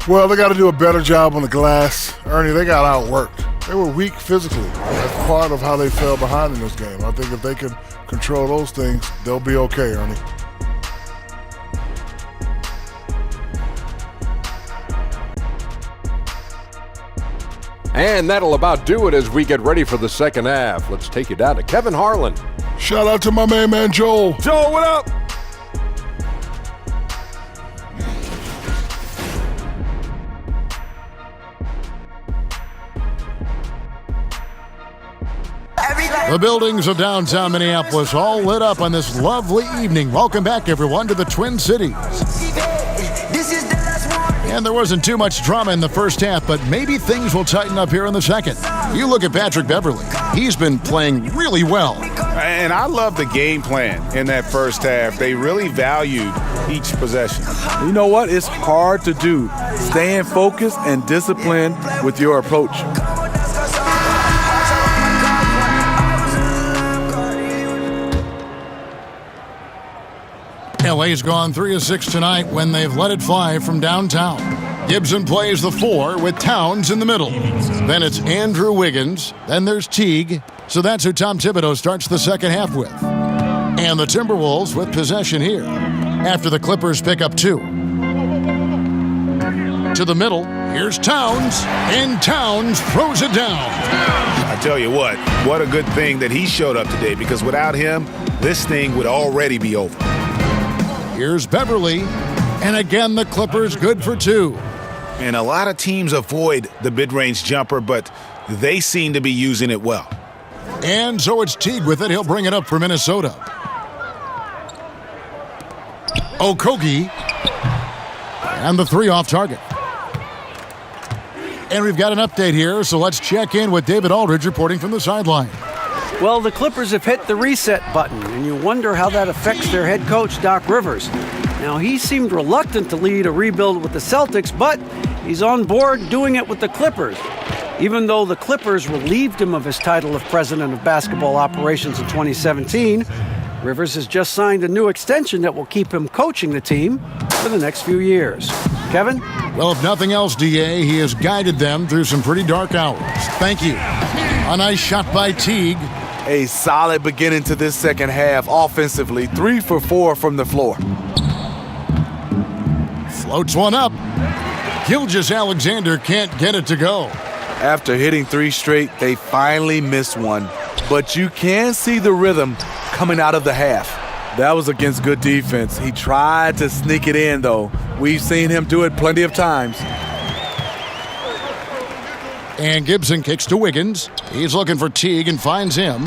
Well, they got to do a better job on the glass. Ernie, they got outworked. They were weak physically. That's part of how they fell behind in this game. I think if they can control those things, they'll be okay, Ernie. And that'll about do it as we get ready for the second half. Let's take you down to Kevin Harlan. Shout out to my main man, Joel. Joel, what up? The buildings of downtown Minneapolis all lit up on this lovely evening. Welcome back, everyone, to the Twin Cities. And there wasn't too much drama in the first half, but maybe things will tighten up here in the second. You look at Patrick Beverley. He's been playing really well. And I love the game plan in that first half. They really valued each possession. You know what? It's hard to do. Staying focused and disciplined with your approach. LA's gone 3 of 6 tonight when they've let it fly from downtown. Gibson plays the 4 with Towns in the middle. Then it's Andrew Wiggins. Then there's Teague. So that's who Tom Thibodeau starts the second half with. And the Timberwolves with possession here after the Clippers pick up 2. To the middle, here's Towns, and Towns throws it down. I tell you what a good thing that he showed up today, because without him, this thing would already be over. Here's Beverley, and again the Clippers good for 2. And a lot of teams avoid the mid-range jumper, but they seem to be using it well. And so it's Teague with it. He'll bring it up for Minnesota. Okogie, and the 3 off target. And we've got an update here, so let's check in with David Aldridge reporting from the sideline. Well, the Clippers have hit the reset button, and you wonder how that affects their head coach, Doc Rivers. Now, he seemed reluctant to lead a rebuild with the Celtics, but he's on board doing it with the Clippers. Even though the Clippers relieved him of his title of president of basketball operations in 2017, Rivers has just signed a new extension that will keep him coaching the team for the next few years. Kevin? Well, if nothing else, DA, he has guided them through some pretty dark hours. Thank you. A nice shot by Teague. A solid beginning to this second half offensively. 3 for 4 from the floor. Floats one up. Gilgeous-Alexander can't get it to go. After hitting 3 straight, they finally missed one. But you can see the rhythm coming out of the half. That was against good defense. He tried to sneak it in, though. We've seen him do it plenty of times. And Gibson kicks to Wiggins. He's looking for Teague and finds him.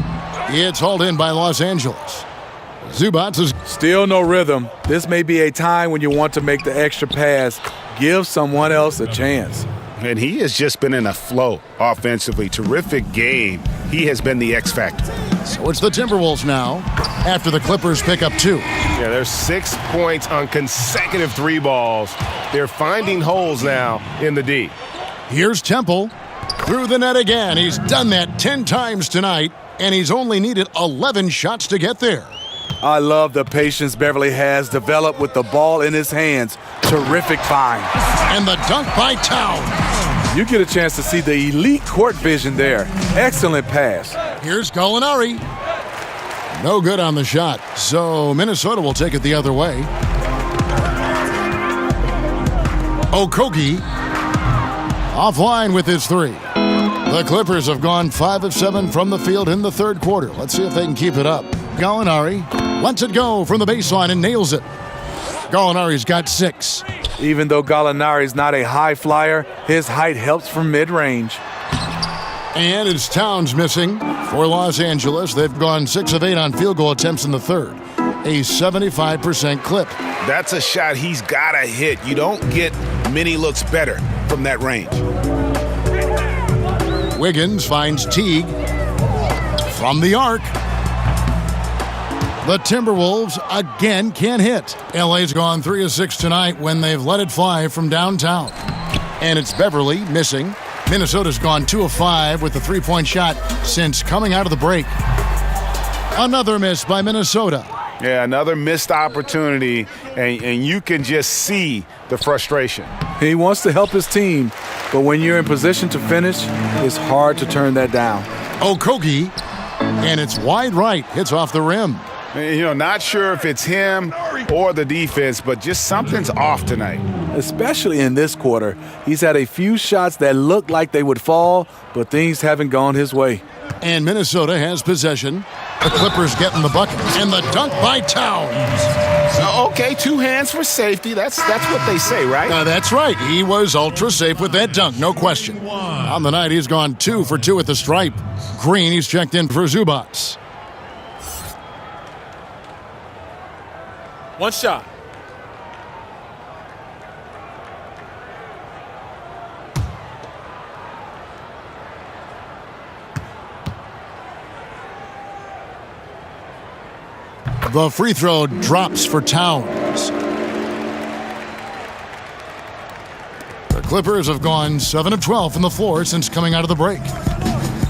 It's hauled in by Los Angeles. Zubac is still no rhythm. This may be a time when you want to make the extra pass. Give someone else a chance. And he has just been in a flow offensively. Terrific game. He has been the X factor. So it's the Timberwolves now after the Clippers pick up 2. Yeah, there's 6 points on consecutive 3 balls. They're finding holes now in the D. Here's Temple through the net again. He's done that 10 times tonight, and he's only needed 11 shots to get there. I love the patience Beverly has developed with the ball in his hands. Terrific find. And the dunk by Town. You get a chance to see the elite court vision there. Excellent pass. Here's Gallinari. No good on the shot, so Minnesota will take it the other way. Okogie offline with his 3. The Clippers have gone 5 of 7 from the field in the third quarter. Let's see if they can keep it up. Gallinari lets it go from the baseline and nails it. Gallinari's got 6. Even though Gallinari's not a high flyer, his height helps from mid-range. And it's Towns missing for Los Angeles. They've gone 6 of 8 on field goal attempts in the third. A 75% clip. That's a shot he's got to hit. You don't get many looks better from that range. Wiggins finds Teague from the arc. The Timberwolves again can't hit. LA's gone 3 of 6 tonight when they've let it fly from downtown. And it's Beverly missing. Minnesota's gone 2 of 5 with the 3-point shot since coming out of the break. Another miss by Minnesota. Yeah, another missed opportunity, and you can just see the frustration. He wants to help his team, but when you're in position to finish, it's hard to turn that down. Okogie, and it's wide right, hits off the rim. You know, not sure if it's him or the defense, but just something's off tonight. Especially in this quarter. He's had a few shots that looked like they would fall, but things haven't gone his way. And Minnesota has possession. The Clippers getting the bucket. And the dunk by Towns. Okay, 2 hands for safety. That's what they say, right? That's right. He was ultra safe with that dunk, no question. On the night, he's gone 2 for 2 at the stripe. Green, he's checked in for Zubac. 1 shot. The free throw drops for Towns. The Clippers have gone 7 of 12 from the floor since coming out of the break.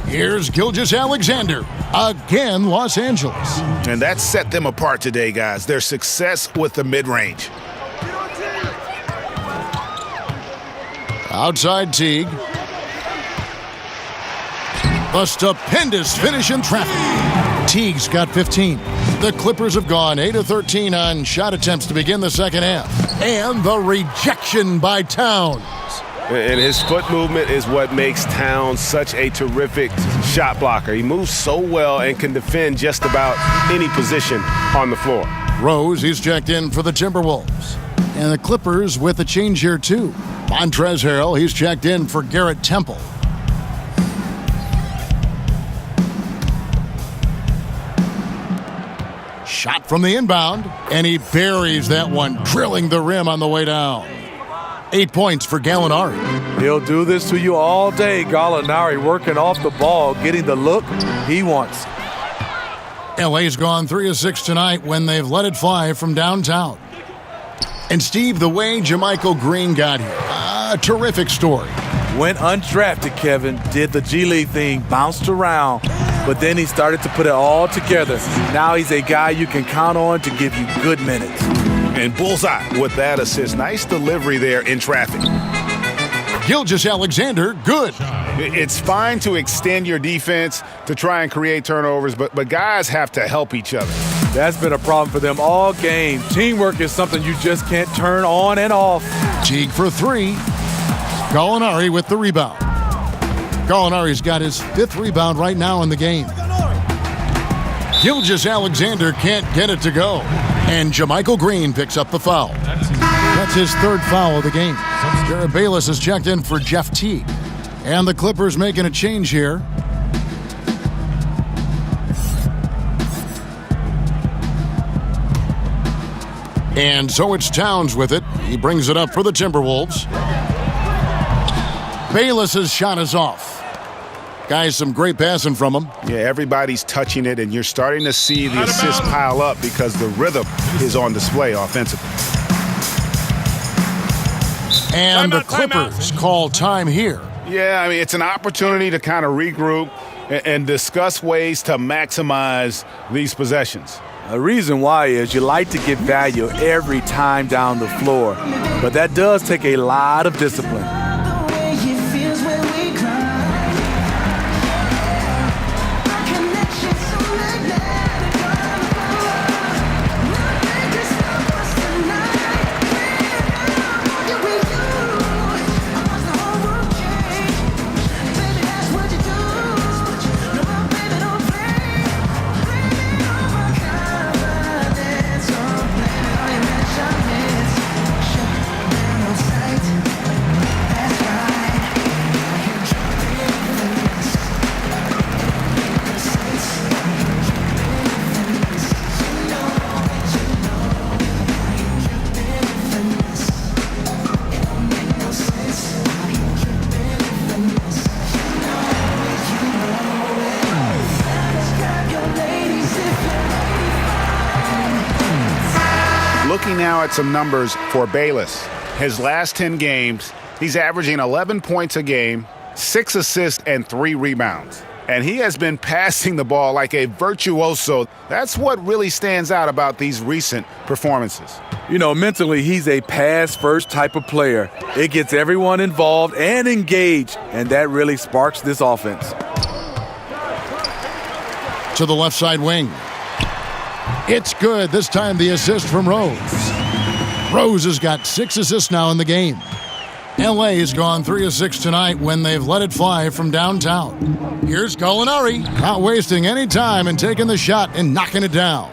Here's Gilgeous-Alexander. Again, Los Angeles. And that set them apart today, guys. Their success with the mid-range. Outside Teague. A stupendous finish in traffic. Teague's got 15. The Clippers have gone 8 of 13 on shot attempts to begin the second half. And the rejection by Towns. And his foot movement is what makes Towns such a terrific shot blocker. He moves so well and can defend just about any position on the floor. Rose, he's checked in for the Timberwolves. And the Clippers with a change here, too. Montrezl Harrell, he's checked in for Garrett Temple. Shot from the inbound, and he buries that one, drilling the rim on the way down. 8 points for Gallinari. He'll do this to you all day. Gallinari working off the ball, getting the look he wants. LA's gone 3 of 6 tonight when they've let it fly from downtown. And Steve, the way JaMychal Green got here, a terrific story. Went undrafted, Kevin, did the G League thing, bounced around, but then he started to put it all together. Now he's a guy you can count on to give you good minutes. And bullseye with that assist. Nice delivery there in traffic. Gilgeous-Alexander, good. It's fine to extend your defense to try and create turnovers, but guys have to help each other. That's been a problem for them all game. Teamwork is something you just can't turn on and off. Teague for 3. Gallinari with the rebound. Gallinari's got his 5th rebound right now in the game. Gilgeous-Alexander can't get it to go. And JaMychal Green picks up the foul. That's his 3rd foul of the game. Jared Bayless has checked in for Jeff Teague. And the Clippers making a change here. And so it's Towns with it. He brings it up for the Timberwolves. Bayless's shot is off. Guys, some great passing from him. Yeah, everybody's touching it, and you're starting to see the assists pile up because the rhythm is on display offensively. And the Clippers call time here. Yeah, I mean, it's an opportunity to kind of regroup and discuss ways to maximize these possessions. The reason why is you like to get value every time down the floor, but that does take a lot of discipline. Looking now at some numbers for Bayless. His last 10 games, he's averaging 11 points a game, 6 assists, and 3 rebounds. And he has been passing the ball like a virtuoso. That's what really stands out about these recent performances. You know, mentally, he's a pass-first type of player. It gets everyone involved and engaged, and that really sparks this offense. To the left side wing. It's good. This time the assist from Rose. Rose has got 6 assists now in the game. L.A. has gone 3 of 6 tonight when they've let it fly from downtown. Here's Gallinari, not wasting any time and taking the shot and knocking it down.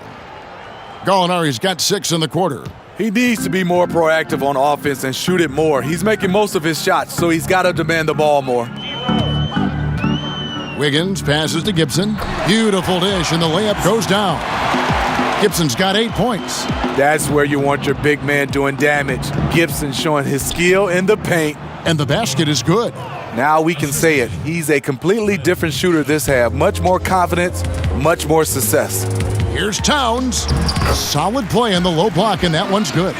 Gallinari's got 6 in the quarter. He needs to be more proactive on offense and shoot it more. He's making most of his shots, so he's got to demand the ball more. Wiggins passes to Gibson. Beautiful dish, and the layup goes down. Gibson's got 8 points. That's where you want your big man doing damage. Gibson showing his skill in the paint. And the basket is good. Now we can say it. He's a completely different shooter this half. Much more confidence, much more success. Here's Towns. Solid play in the low block, and that one's good.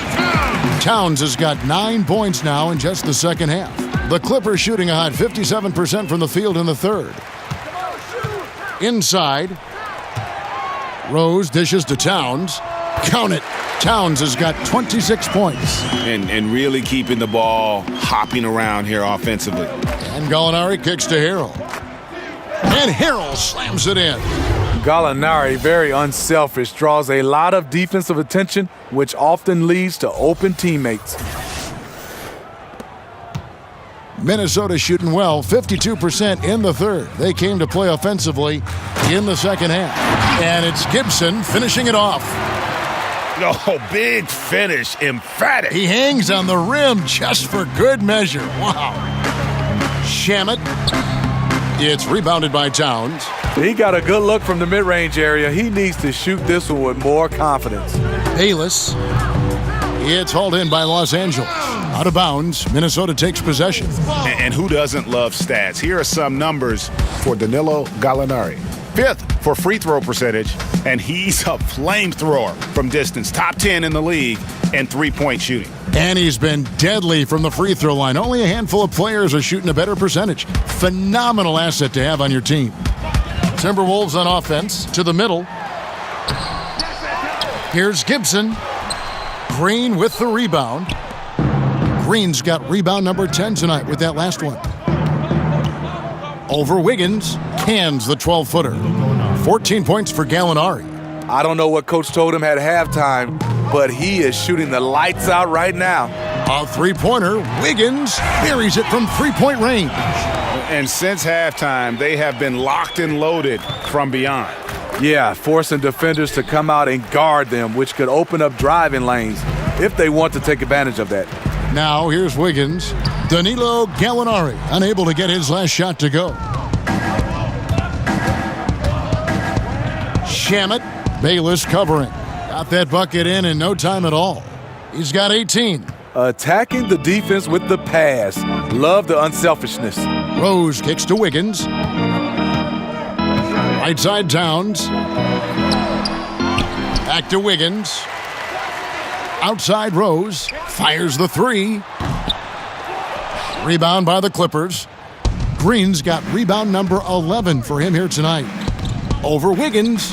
Towns has got 9 points now in just the second half. The Clippers shooting a hot 57% from the field in the third. Inside. Rose dishes to Towns. Count it. Towns has got 26 points. And really keeping the ball hopping around here offensively. And Gallinari kicks to Harrell. And Harrell slams it in. Gallinari, very unselfish, draws a lot of defensive attention, which often leads to open teammates. Minnesota shooting well, 52% in the third. They came to play offensively in the second half. And it's Gibson finishing it off. Oh, big finish, emphatic. He hangs on the rim just for good measure. Wow. Shamet. It's rebounded by Towns. He got a good look from the mid-range area. He needs to shoot this one with more confidence. Bayless. It's hauled in by Los Angeles. Out of bounds, Minnesota takes possession. And who doesn't love stats? Here are some numbers for Danilo Gallinari. 5th for free throw percentage, and he's a flamethrower from distance. Top 10 in the league in three-point shooting. And he's been deadly from the free throw line. Only a handful of players are shooting a better percentage. Phenomenal asset to have on your team. Timberwolves on offense to the middle. Here's Gibson. Green with the rebound. Green's got rebound number 10 tonight with that last one. Over Wiggins, cans the 12-footer. 14 points for Gallinari. I don't know what Coach told him at halftime, but he is shooting the lights out right now. A three-pointer, Wiggins buries it from three-point range. And since halftime, they have been locked and loaded from beyond. Yeah, forcing defenders to come out and guard them, which could open up driving lanes if they want to take advantage of that. Now here's Wiggins. Danilo Gallinari unable to get his last shot to go. Shamet, Bayless covering. Got that bucket in no time at all. He's got 18. Attacking the defense with the pass. Love the unselfishness. Rose kicks to Wiggins. Right side Towns. Back to Wiggins. Outside Rose. Fires the three. Rebound by the Clippers. Green's got rebound number 11 for him here tonight. Over Wiggins.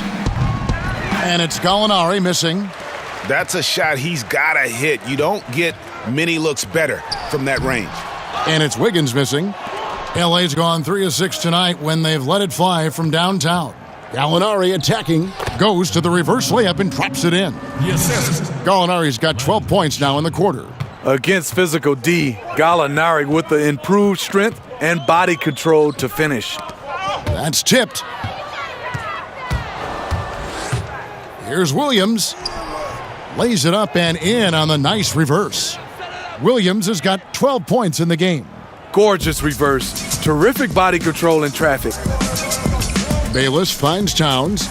And it's Gallinari missing. That's a shot he's got to hit. You don't get many looks better from that range. And it's Wiggins missing. LA's gone 3 of 6 tonight when they've let it fly from downtown. Gallinari attacking, goes to the reverse layup and drops it in. Yes, sir. Gallinari's got 12 points now in the quarter. Against physical D, Gallinari with the improved strength and body control to finish. That's tipped. Here's Williams. Lays it up and in on the nice reverse. Williams has got 12 points in the game. Gorgeous reverse. Terrific body control in traffic. Bayless finds Towns.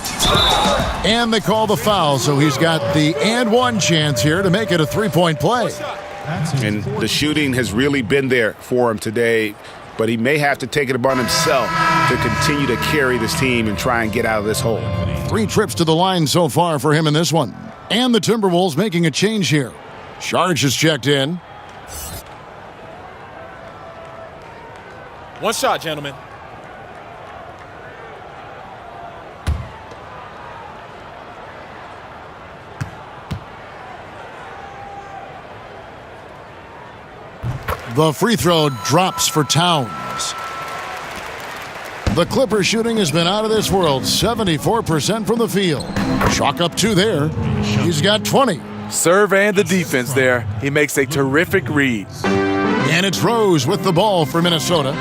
And they call the foul, so he's got the and one chance here to make it a three-point play. And the shooting has really been there for him today, but he may have to take it upon himself to continue to carry this team and try and get out of this hole. 3 trips to the line so far for him in this one. And the Timberwolves making a change here. Sharge is checked in. One shot, gentlemen. The free throw drops for Towns. The Clippers shooting has been out of this world, 74% from the field. Chalk up 2 there. He's got 20. Serve and the defense there. He makes a terrific read. And it's Rose with the ball for Minnesota.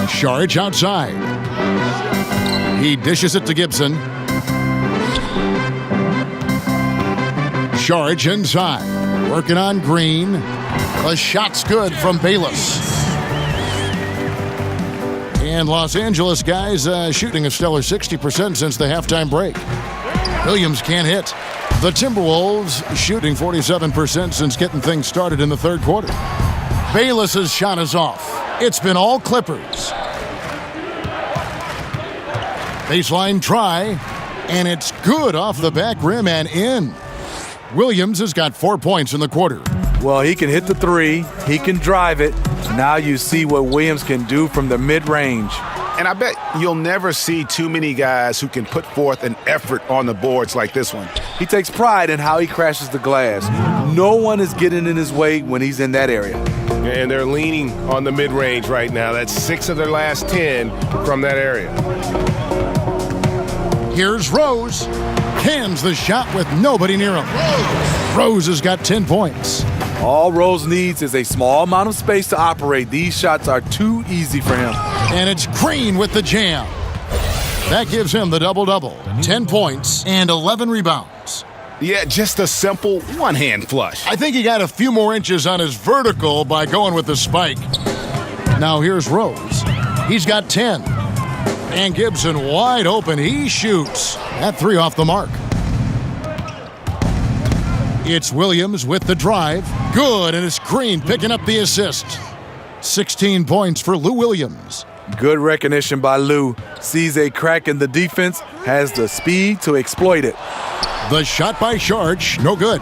Sharge outside. He dishes it to Gibson. Sharge inside. Working on Green. The shot's good from Bayless. And Los Angeles guys shooting a stellar 60% since the halftime break. Williams can't hit. The Timberwolves shooting 47% since getting things started in the third quarter. Bayless's shot is off. It's been all Clippers. Baseline try, and it's good off the back rim and in. Williams has got 4 points in the quarter. Well, he can hit the three. He can drive it. Now you see what Williams can do from the mid-range. And I bet you'll never see too many guys who can put forth an effort on the boards like this one. He takes pride in how he crashes the glass. No one is getting in his way when he's in that area. And they're leaning on the mid-range right now. That's 6 of their last 10 from that area. Here's Rose. Cans the shot with nobody near him. Rose has got 10 points. All Rose needs is a small amount of space to operate. These shots are too easy for him. And it's Green with the jam. That gives him the double-double. 10 points and 11 rebounds. Yeah, just a simple one-hand flush. I think he got a few more inches on his vertical by going with the spike. Now here's Rose. He's got 10. And Gibson wide open. He shoots. That 3 off the mark. It's Williams with the drive. Good, and it's Green picking up the assist. 16 points for Lou Williams. Good recognition by Lou. Sees a crack in the defense, has the speed to exploit it. The shot by Sharge, no good.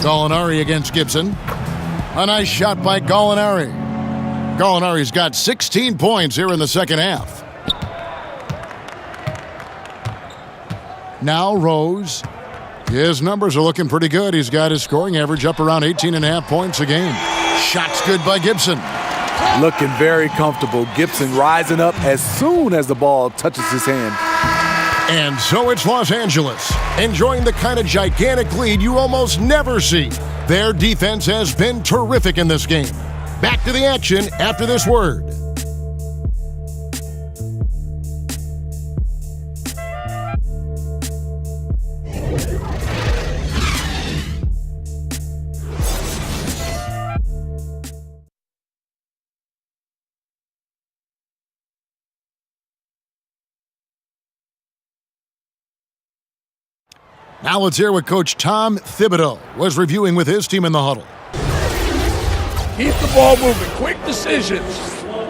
Gallinari against Gibson. A nice shot by Gallinari. Gallinari's got 16 points here in the second half. Now Rose. His numbers are looking pretty good. He's got his scoring average up around 18.5 points a game. Shot's good by Gibson. Looking very comfortable. Gibson rising up as soon as the ball touches his hand. And so it's Los Angeles, enjoying the kind of gigantic lead you almost never see. Their defense has been terrific in this game. Back to the action after this word. Now let's hear what Coach Tom Thibodeau was reviewing with his team in the huddle. Keep the ball moving. Quick decisions.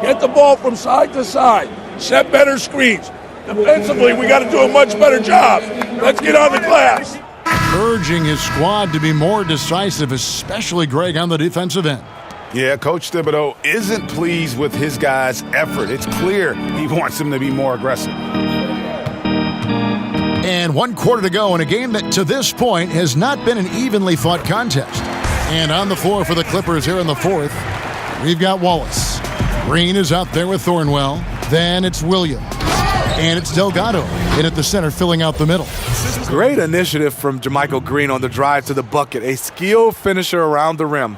Get the ball from side to side. Set better screens. Defensively, we got to do a much better job. Let's get on the glass. Urging his squad to be more decisive, especially Greg on the defensive end. Yeah, Coach Thibodeau isn't pleased with his guys' effort. It's clear he wants them to be more aggressive. And 1 quarter to go in a game that to this point has not been an evenly fought contest. And on the floor for the Clippers here in the fourth, we've got Wallace. Green is out there with Thornwell. Then it's Williams. And it's Delgado in at the center, filling out the middle. Great initiative from JaMychal Green on the drive to the bucket. A skilled finisher around the rim.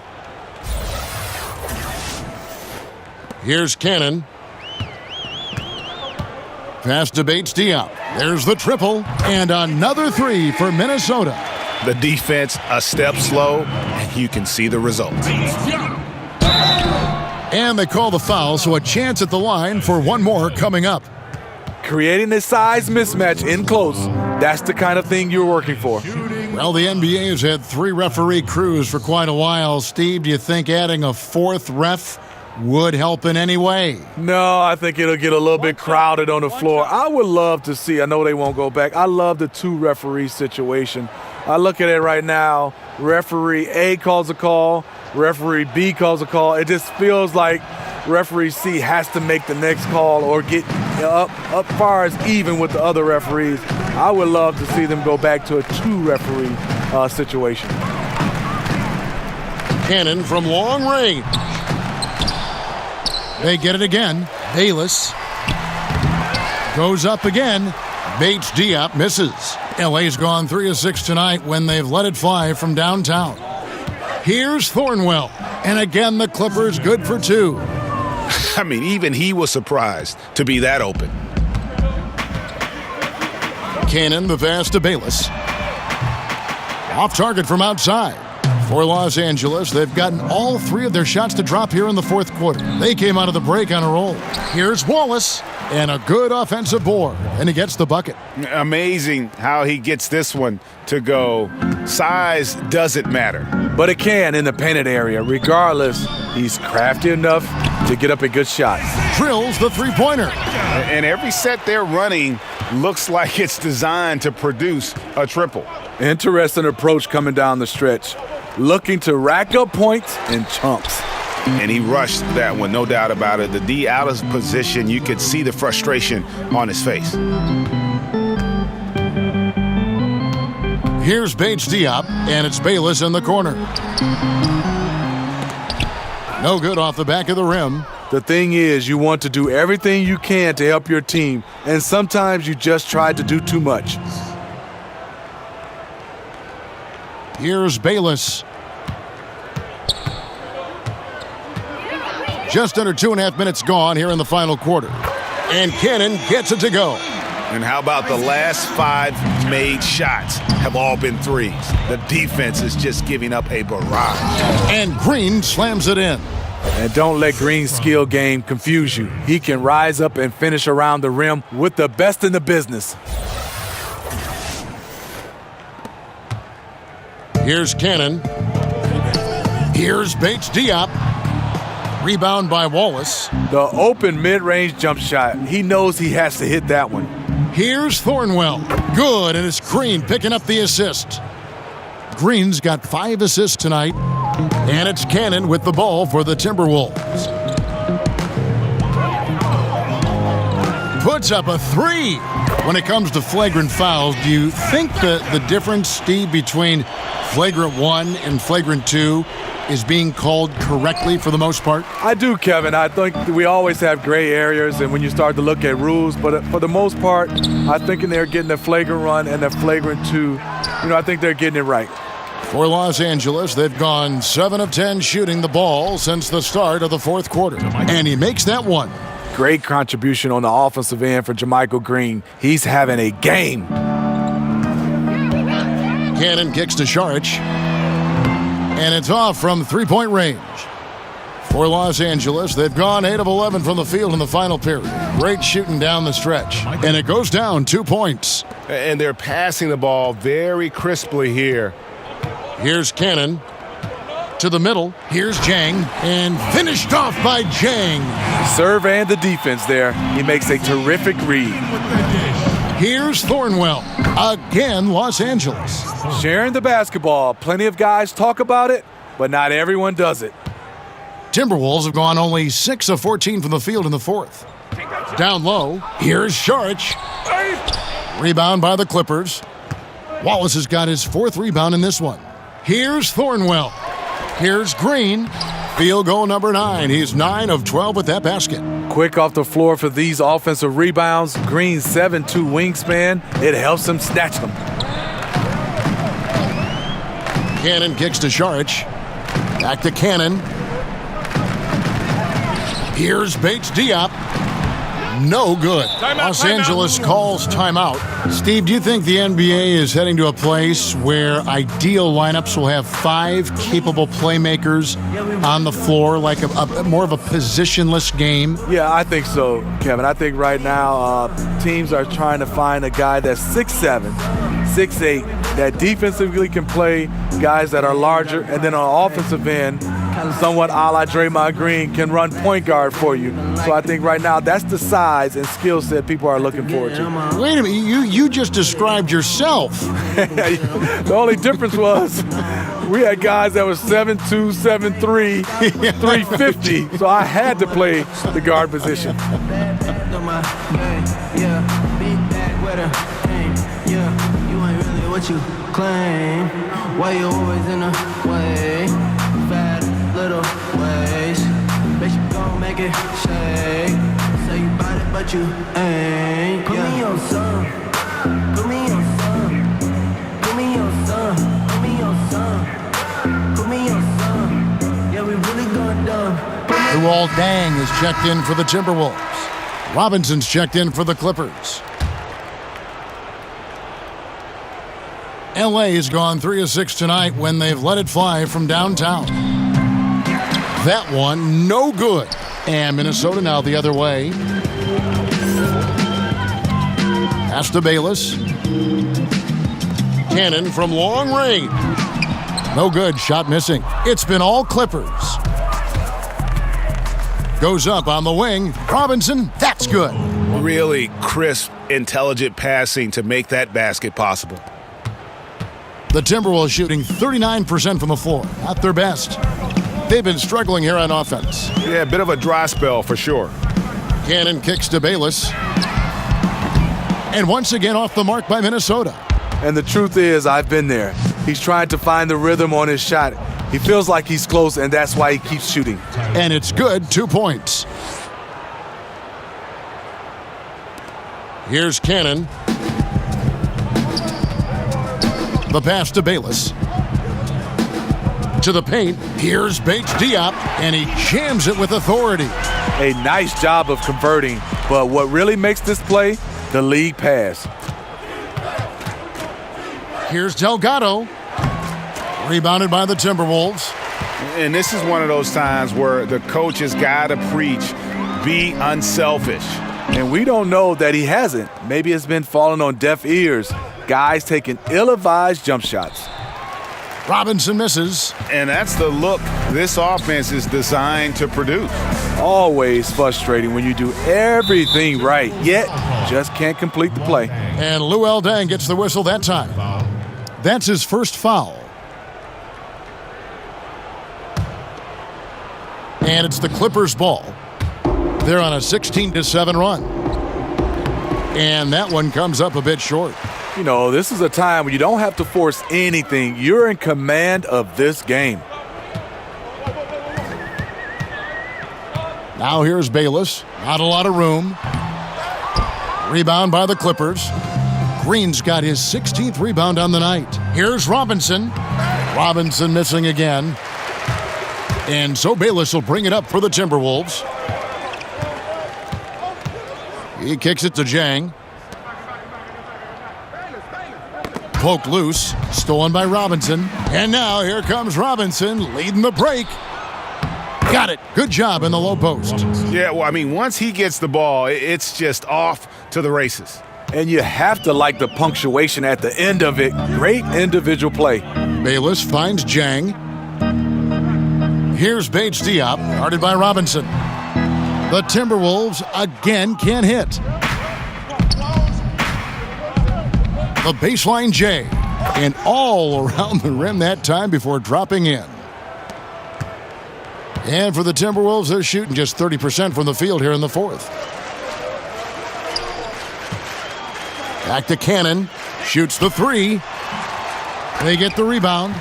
Here's Cannon. Pass to Bates-Diop. There's the triple. And another three for Minnesota. The defense a step slow, and you can see the results. And they call the foul, so a chance at the line for one more coming up. Creating a size mismatch in close. That's the kind of thing you're working for. Well, the NBA has had 3 referee crews for quite a while. Steve, do you think adding a 4th ref would help in any way? No, I think it'll get a little bit crowded on the floor. I would love to see, I know they won't go back, I love the 2 referee situation. I look at it right now, referee A calls a call, referee B calls a call. It just feels like referee C has to make the next call or get up far as even with the other referees. I would love to see them go back to a 2 referee situation. Cannon from long range. They get it again. Bayless goes up again. Bates-Diop misses. LA's gone 3 of 6 tonight when they've let it fly from downtown. Here's Thornwell. And again, the Clippers good for 2. I mean, even he was surprised to be that open. Cannon, the pass to Bayless. Off target from outside. For Los Angeles, they've gotten all 3 of their shots to drop here in the fourth quarter. They came out of the break on a roll. Here's Wallace, and a good offensive board, and he gets the bucket. Amazing how he gets this one to go. Size doesn't matter. But it can in the painted area. Regardless, he's crafty enough to get up a good shot. Drills the three-pointer. And every set they're running looks like it's designed to produce a triple. Interesting approach coming down the stretch. Looking to rack up points in chunks. And he rushed that one, no doubt about it. The D out of position, you could see the frustration on his face. Here's Bates-Diop, and it's Bayless in the corner. No good off the back of the rim. The thing is, you want to do everything you can to help your team, and sometimes you just try to do too much. Here's Bayless. Just under 2.5 minutes gone here in the final quarter. And Cannon gets it to go. And how about the last 5 made shots have all been threes? The defense is just giving up a barrage. And Green slams it in. And don't let Green's skill game confuse you. He can rise up and finish around the rim with the best in the business. Here's Cannon. Here's Bates-Diop. Rebound by Wallace. The open mid-range jump shot. He knows he has to hit that one. Here's Thornwell. Good, and it's Green picking up the assist. Green's got 5 assists tonight. And it's Cannon with the ball for the Timberwolves. Puts up a 3. When it comes to flagrant fouls, do you think the difference, Steve, between flagrant 1 and flagrant 2 is being called correctly for the most part? I do, Kevin. I think we always have gray areas, and when you start to look at rules, but for the most part, I think they're getting the flagrant 1 and the flagrant 2. I think they're getting it right. For Los Angeles, they've gone 7 of 10 shooting the ball since the start of the fourth quarter. And he makes that one. Great contribution on the offensive end for JaMychal Green. He's having a game. Cannon kicks to Šarić. And it's off from three-point range. For Los Angeles, they've gone 8 of 11 from the field in the final period. Great shooting down the stretch. And it goes down 2 points. And they're passing the ball very crisply here. Here's Cannon to the middle. Here's Jang, and finished off by Jang. Serve and the defense there. He makes a terrific read. Here's Thornwell. Again, Los Angeles. Sharing the basketball. Plenty of guys talk about it, but not everyone does it. Timberwolves have gone only 6 of 14 from the field in the fourth. Down low, here's Saric. Rebound by the Clippers. Wallace has got his fourth rebound in this one. Here's Thornwell. Here's Green. Field goal number 9. He's 9 of 12 with that basket. Quick off the floor for these offensive rebounds. Green's 7'2" wingspan. It helps him snatch them. Cannon kicks to Saric. Back to Cannon. Here's Bates Diop. No good. Los Angeles calls timeout. Steve, do you think the NBA is heading to a place where ideal lineups will have 5 capable playmakers on the floor, like a more of a positionless game? Yeah, I think so, Kevin. I think right now teams are trying to find a guy that's 6'7", 6'8", that defensively can play, guys that are larger, and then on offensive end, somewhat a la Draymond Green, can run point guard for you. So I think right now that's the size and skill set people are looking forward to. Wait a minute, you just described yourself. The only difference was we had guys that were 7'2", 7'3", 350, so I had to play the guard position. What you claim? Why you always in the way? Fat little ways. Bet you gon' make it shake. Say you bout it, but you ain't. Put me on some. Put me on some. Put me on some. Put me on some. Put me on some. Yeah, we really going dumb. Luol Deng is checked in for the Timberwolves. Robinson's checked in for the Clippers. LA has gone 3 of 6 tonight when they've let it fly from downtown. That one, no good. And Minnesota now the other way. Pass to Bayless. Cannon from long range. No good, shot missing. It's been all Clippers. Goes up on the wing. Robinson, that's good. Really crisp, intelligent passing to make that basket possible. The Timberwolves shooting 39% from the floor. Not their best. They've been struggling here on offense. Yeah, a bit of a dry spell for sure. Cannon kicks to Bayless. And once again off the mark by Minnesota. And the truth is, I've been there. He's trying to find the rhythm on his shot. He feels like he's close, and that's why he keeps shooting. And it's good, 2 points. Here's Cannon. The pass to Bayless. To the paint. Here's Bates Diop, and he jams it with authority. A nice job of converting, but what really makes this play, the league pass. Here's Delgado. Rebounded by the Timberwolves. And this is one of those times where the coach has got to preach, be unselfish. And we don't know that he hasn't. Maybe it's been falling on deaf ears. Guys taking ill-advised jump shots. Robinson misses. And that's the look this offense is designed to produce. Always frustrating when you do everything right, yet just can't complete the play. And Luol Deng gets the whistle that time. That's his first foul. And it's the Clippers' ball. They're on a 16-7 run. And that one comes up a bit short. You know, this is a time when you don't have to force anything. You're in command of this game. Now here's Bayless. Not a lot of room. Rebound by the Clippers. Green's got his 16th rebound on the night. Here's Robinson. Robinson missing again. And so Bayless will bring it up for the Timberwolves. He kicks it to Jang. Poked loose, stolen by Robinson. And now here comes Robinson leading the break. Got it. Good job in the low post. Yeah, well, I mean, once he gets the ball, it's just off to the races. And you have to like the punctuation at the end of it. Great individual play. Bayless finds Jang. Here's Bates Diop, guarded by Robinson. The Timberwolves again can't hit. The baseline J, and all around the rim that time before dropping in. And for the Timberwolves, they're shooting just 30% from the field here in the fourth. Back to Cannon, shoots the three. They get the rebound.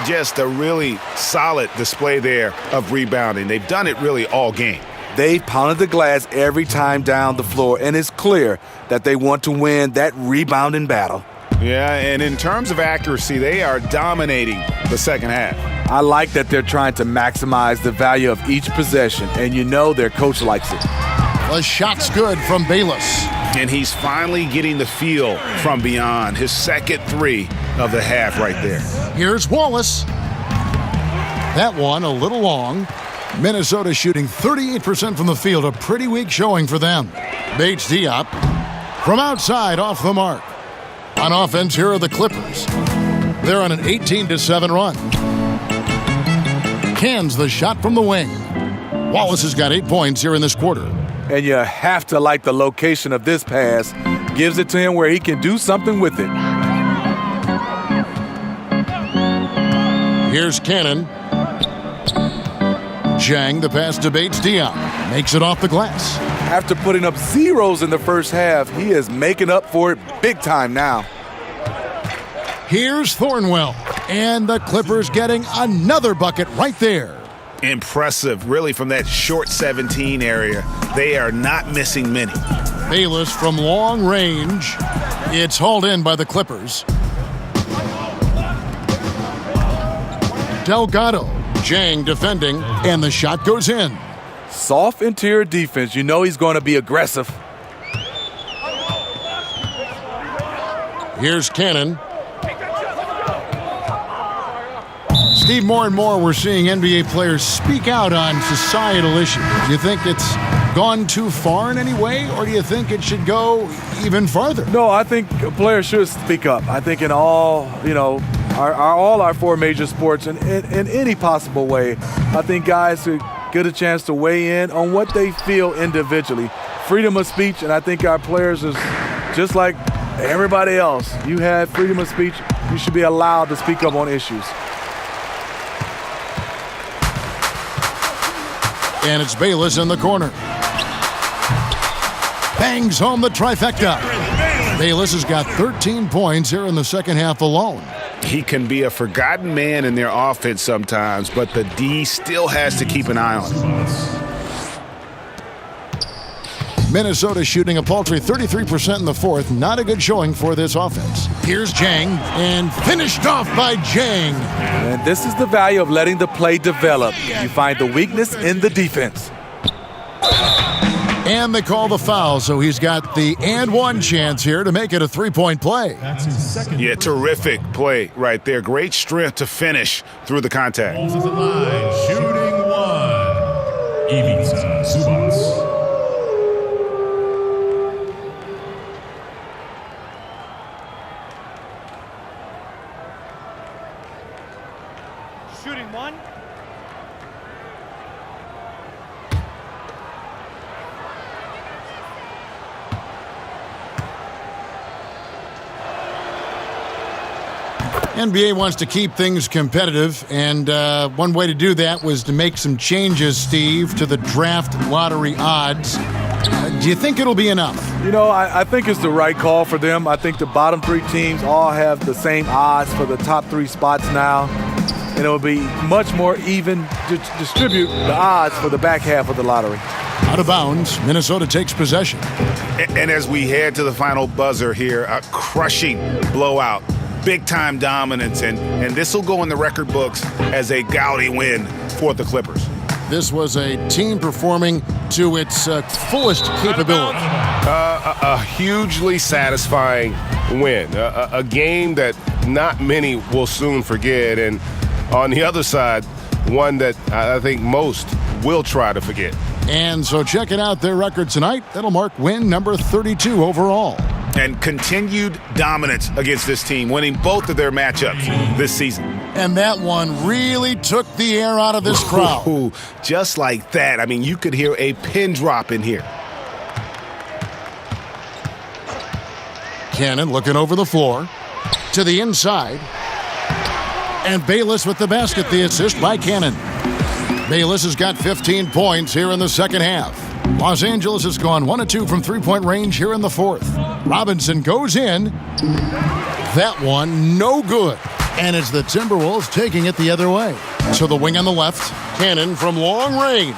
Just a really solid display there of rebounding. They've done it really all game. They pounded the glass every time down the floor, and it's clear that they want to win that rebounding battle. Yeah, and in terms of accuracy, they are dominating the second half. I like that they're trying to maximize the value of each possession, and you know their coach likes it. The shot's good from Bayless. And he's finally getting the feel from beyond. His second three of the half right there. Here's Wallace. That one a little long. Minnesota shooting 38% from the field, a pretty weak showing for them. Bates Diop from outside off the mark. On offense, here are the Clippers. They're on an 18-7 run. Cans the shot from the wing. Wallace has got 8 points here in this quarter. And you have to like the location of this pass. Gives it to him where he can do something with it. Here's Cannon. Jang, the pass to Bates Diop. Makes it off the glass. After putting up zeros in the first half, he is making up for it big time now. Here's Thornwell. And the Clippers getting another bucket right there. Impressive, really, from that short 17 area. They are not missing many. Bayless from long range. It's hauled in by the Clippers. Delgado. Jang defending, and the shot goes in. Soft interior defense. You know he's going to be aggressive. Here's Cannon. Steve, more and more we're seeing NBA players speak out on societal issues. Do you think it's gone too far in any way, or do you think it should go even farther? No, I think players should speak up. I think in all, all our four major sports, and in any possible way, I think guys should get a chance to weigh in on what they feel individually. Freedom of speech, and I think our players is just like everybody else. You have freedom of speech. You should be allowed to speak up on issues. And it's Bayless in the corner. Bangs home the trifecta. Bayless has got 13 points here in the second half alone. He can be a forgotten man in their offense sometimes, but the D still has to keep an eye on him. Minnesota shooting a paltry 33% in the fourth. Not a good showing for this offense. Here's Jang, and finished off by Jang. And this is the value of letting the play develop. You find the weakness in the defense. And they call the foul, so he's got the and one chance here to make it a three-point play. That's his second. Yeah, terrific play right there. Great strength to finish through the contact. Balls at the line, shooting one. Ivica Zubac. Shooting one. NBA wants to keep things competitive, and one way to do that was to make some changes, Steve, to the draft lottery odds. Do you think it'll be enough? I think it's the right call for them. I think the bottom three teams all have the same odds for the top three spots now. And it'll be much more even to distribute the odds for the back half of the lottery. Out of bounds, Minnesota takes possession. And as we head to the final buzzer here, a crushing blowout. Big-time dominance, and this will go in the record books as a gaudy win for the Clippers. This was a team performing to its fullest capability. A hugely satisfying win, a game that not many will soon forget, and on the other side, one that I think most will try to forget. And so checking out their record tonight, that'll mark win number 32 overall. And continued dominance against this team, winning both of their matchups this season. And that one really took the air out of this crowd. Ooh, just like that. I mean, you could hear a pin drop in here. Cannon looking over the floor to the inside. And Bayless with the basket, the assist by Cannon. Bayless has got 15 points here in the second half. Los Angeles has gone 1 of 2 from three-point range here in the fourth. Robinson goes in. That one, no good. And it's the Timberwolves taking it the other way. So the wing on the left, Cannon from long range.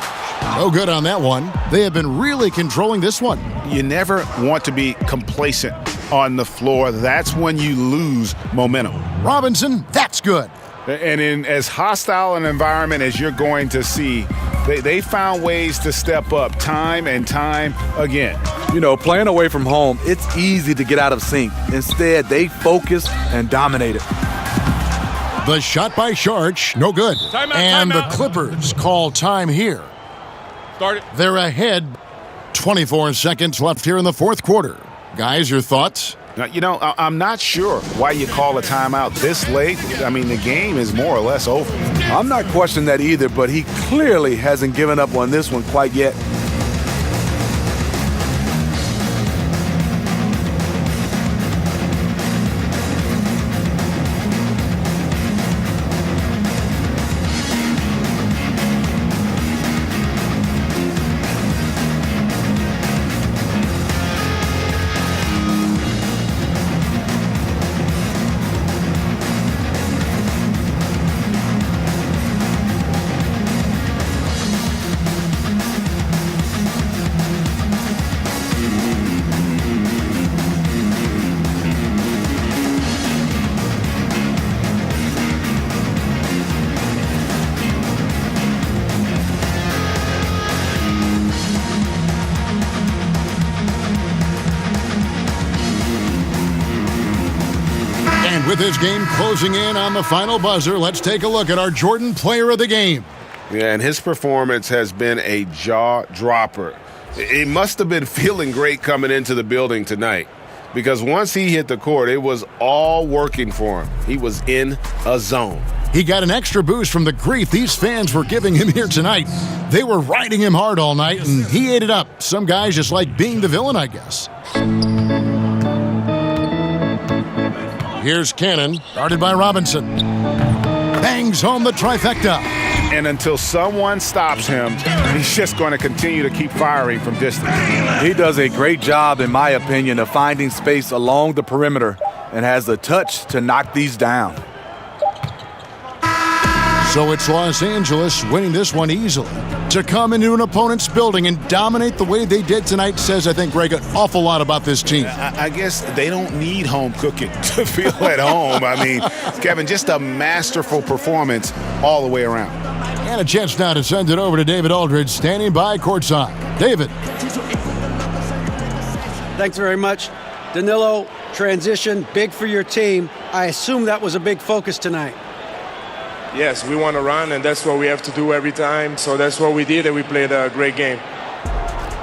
No good on that one. They have been really controlling this one. You never want to be complacent on the floor. That's when you lose momentum. Robinson, that's good. And in as hostile an environment as you're going to see, they found ways to step up time and time again. You know, playing away from home, it's easy to get out of sync. Instead, they focus and dominate it. The shot by Sharch, no good. And the Clippers call time here. Start it. They're ahead. 24 seconds left here in the fourth quarter. Guys, your thoughts? Now, you know, I'm not sure why you call a timeout this late. I mean, the game is more or less over. I'm not questioning that either, but he clearly hasn't given up on this one quite yet. With this game closing in on the final buzzer, let's take a look at our Jordan Player of the Game. Yeah, and his performance has been a jaw-dropper. He must have been feeling great coming into the building tonight, because once he hit the court, it was all working for him. He was in a zone. He got an extra boost from the grief these fans were giving him here tonight. They were riding him hard all night, and he ate it up. Some guys just like being the villain, I guess. Here's Cannon, guarded by Robinson. Bangs home the trifecta. And until someone stops him, he's just going to continue to keep firing from distance. He does a great job, in my opinion, of finding space along the perimeter and has the touch to knock these down. So it's Los Angeles winning this one easily. To come into an opponent's building and dominate the way they did tonight says, I think, Greg, an awful lot about this team. I guess they don't need home cooking to feel at home. I mean, Kevin, just a masterful performance all the way around. And a chance now to send it over to David Aldridge, standing by courtside. David. Thanks very much. Danilo, transition, big for your team. I assume that was a big focus tonight. Yes, we want to run, and that's what we have to do every time. So that's what we did, and we played a great game.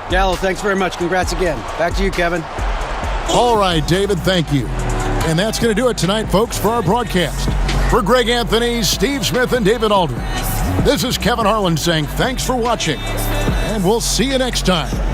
Gallo, thanks very much. Congrats again. Back to you, Kevin. All right, David, thank you. And that's going to do it tonight, folks, for our broadcast. For Greg Anthony, Steve Smith, and David Aldridge, this is Kevin Harlan saying thanks for watching, and we'll see you next time.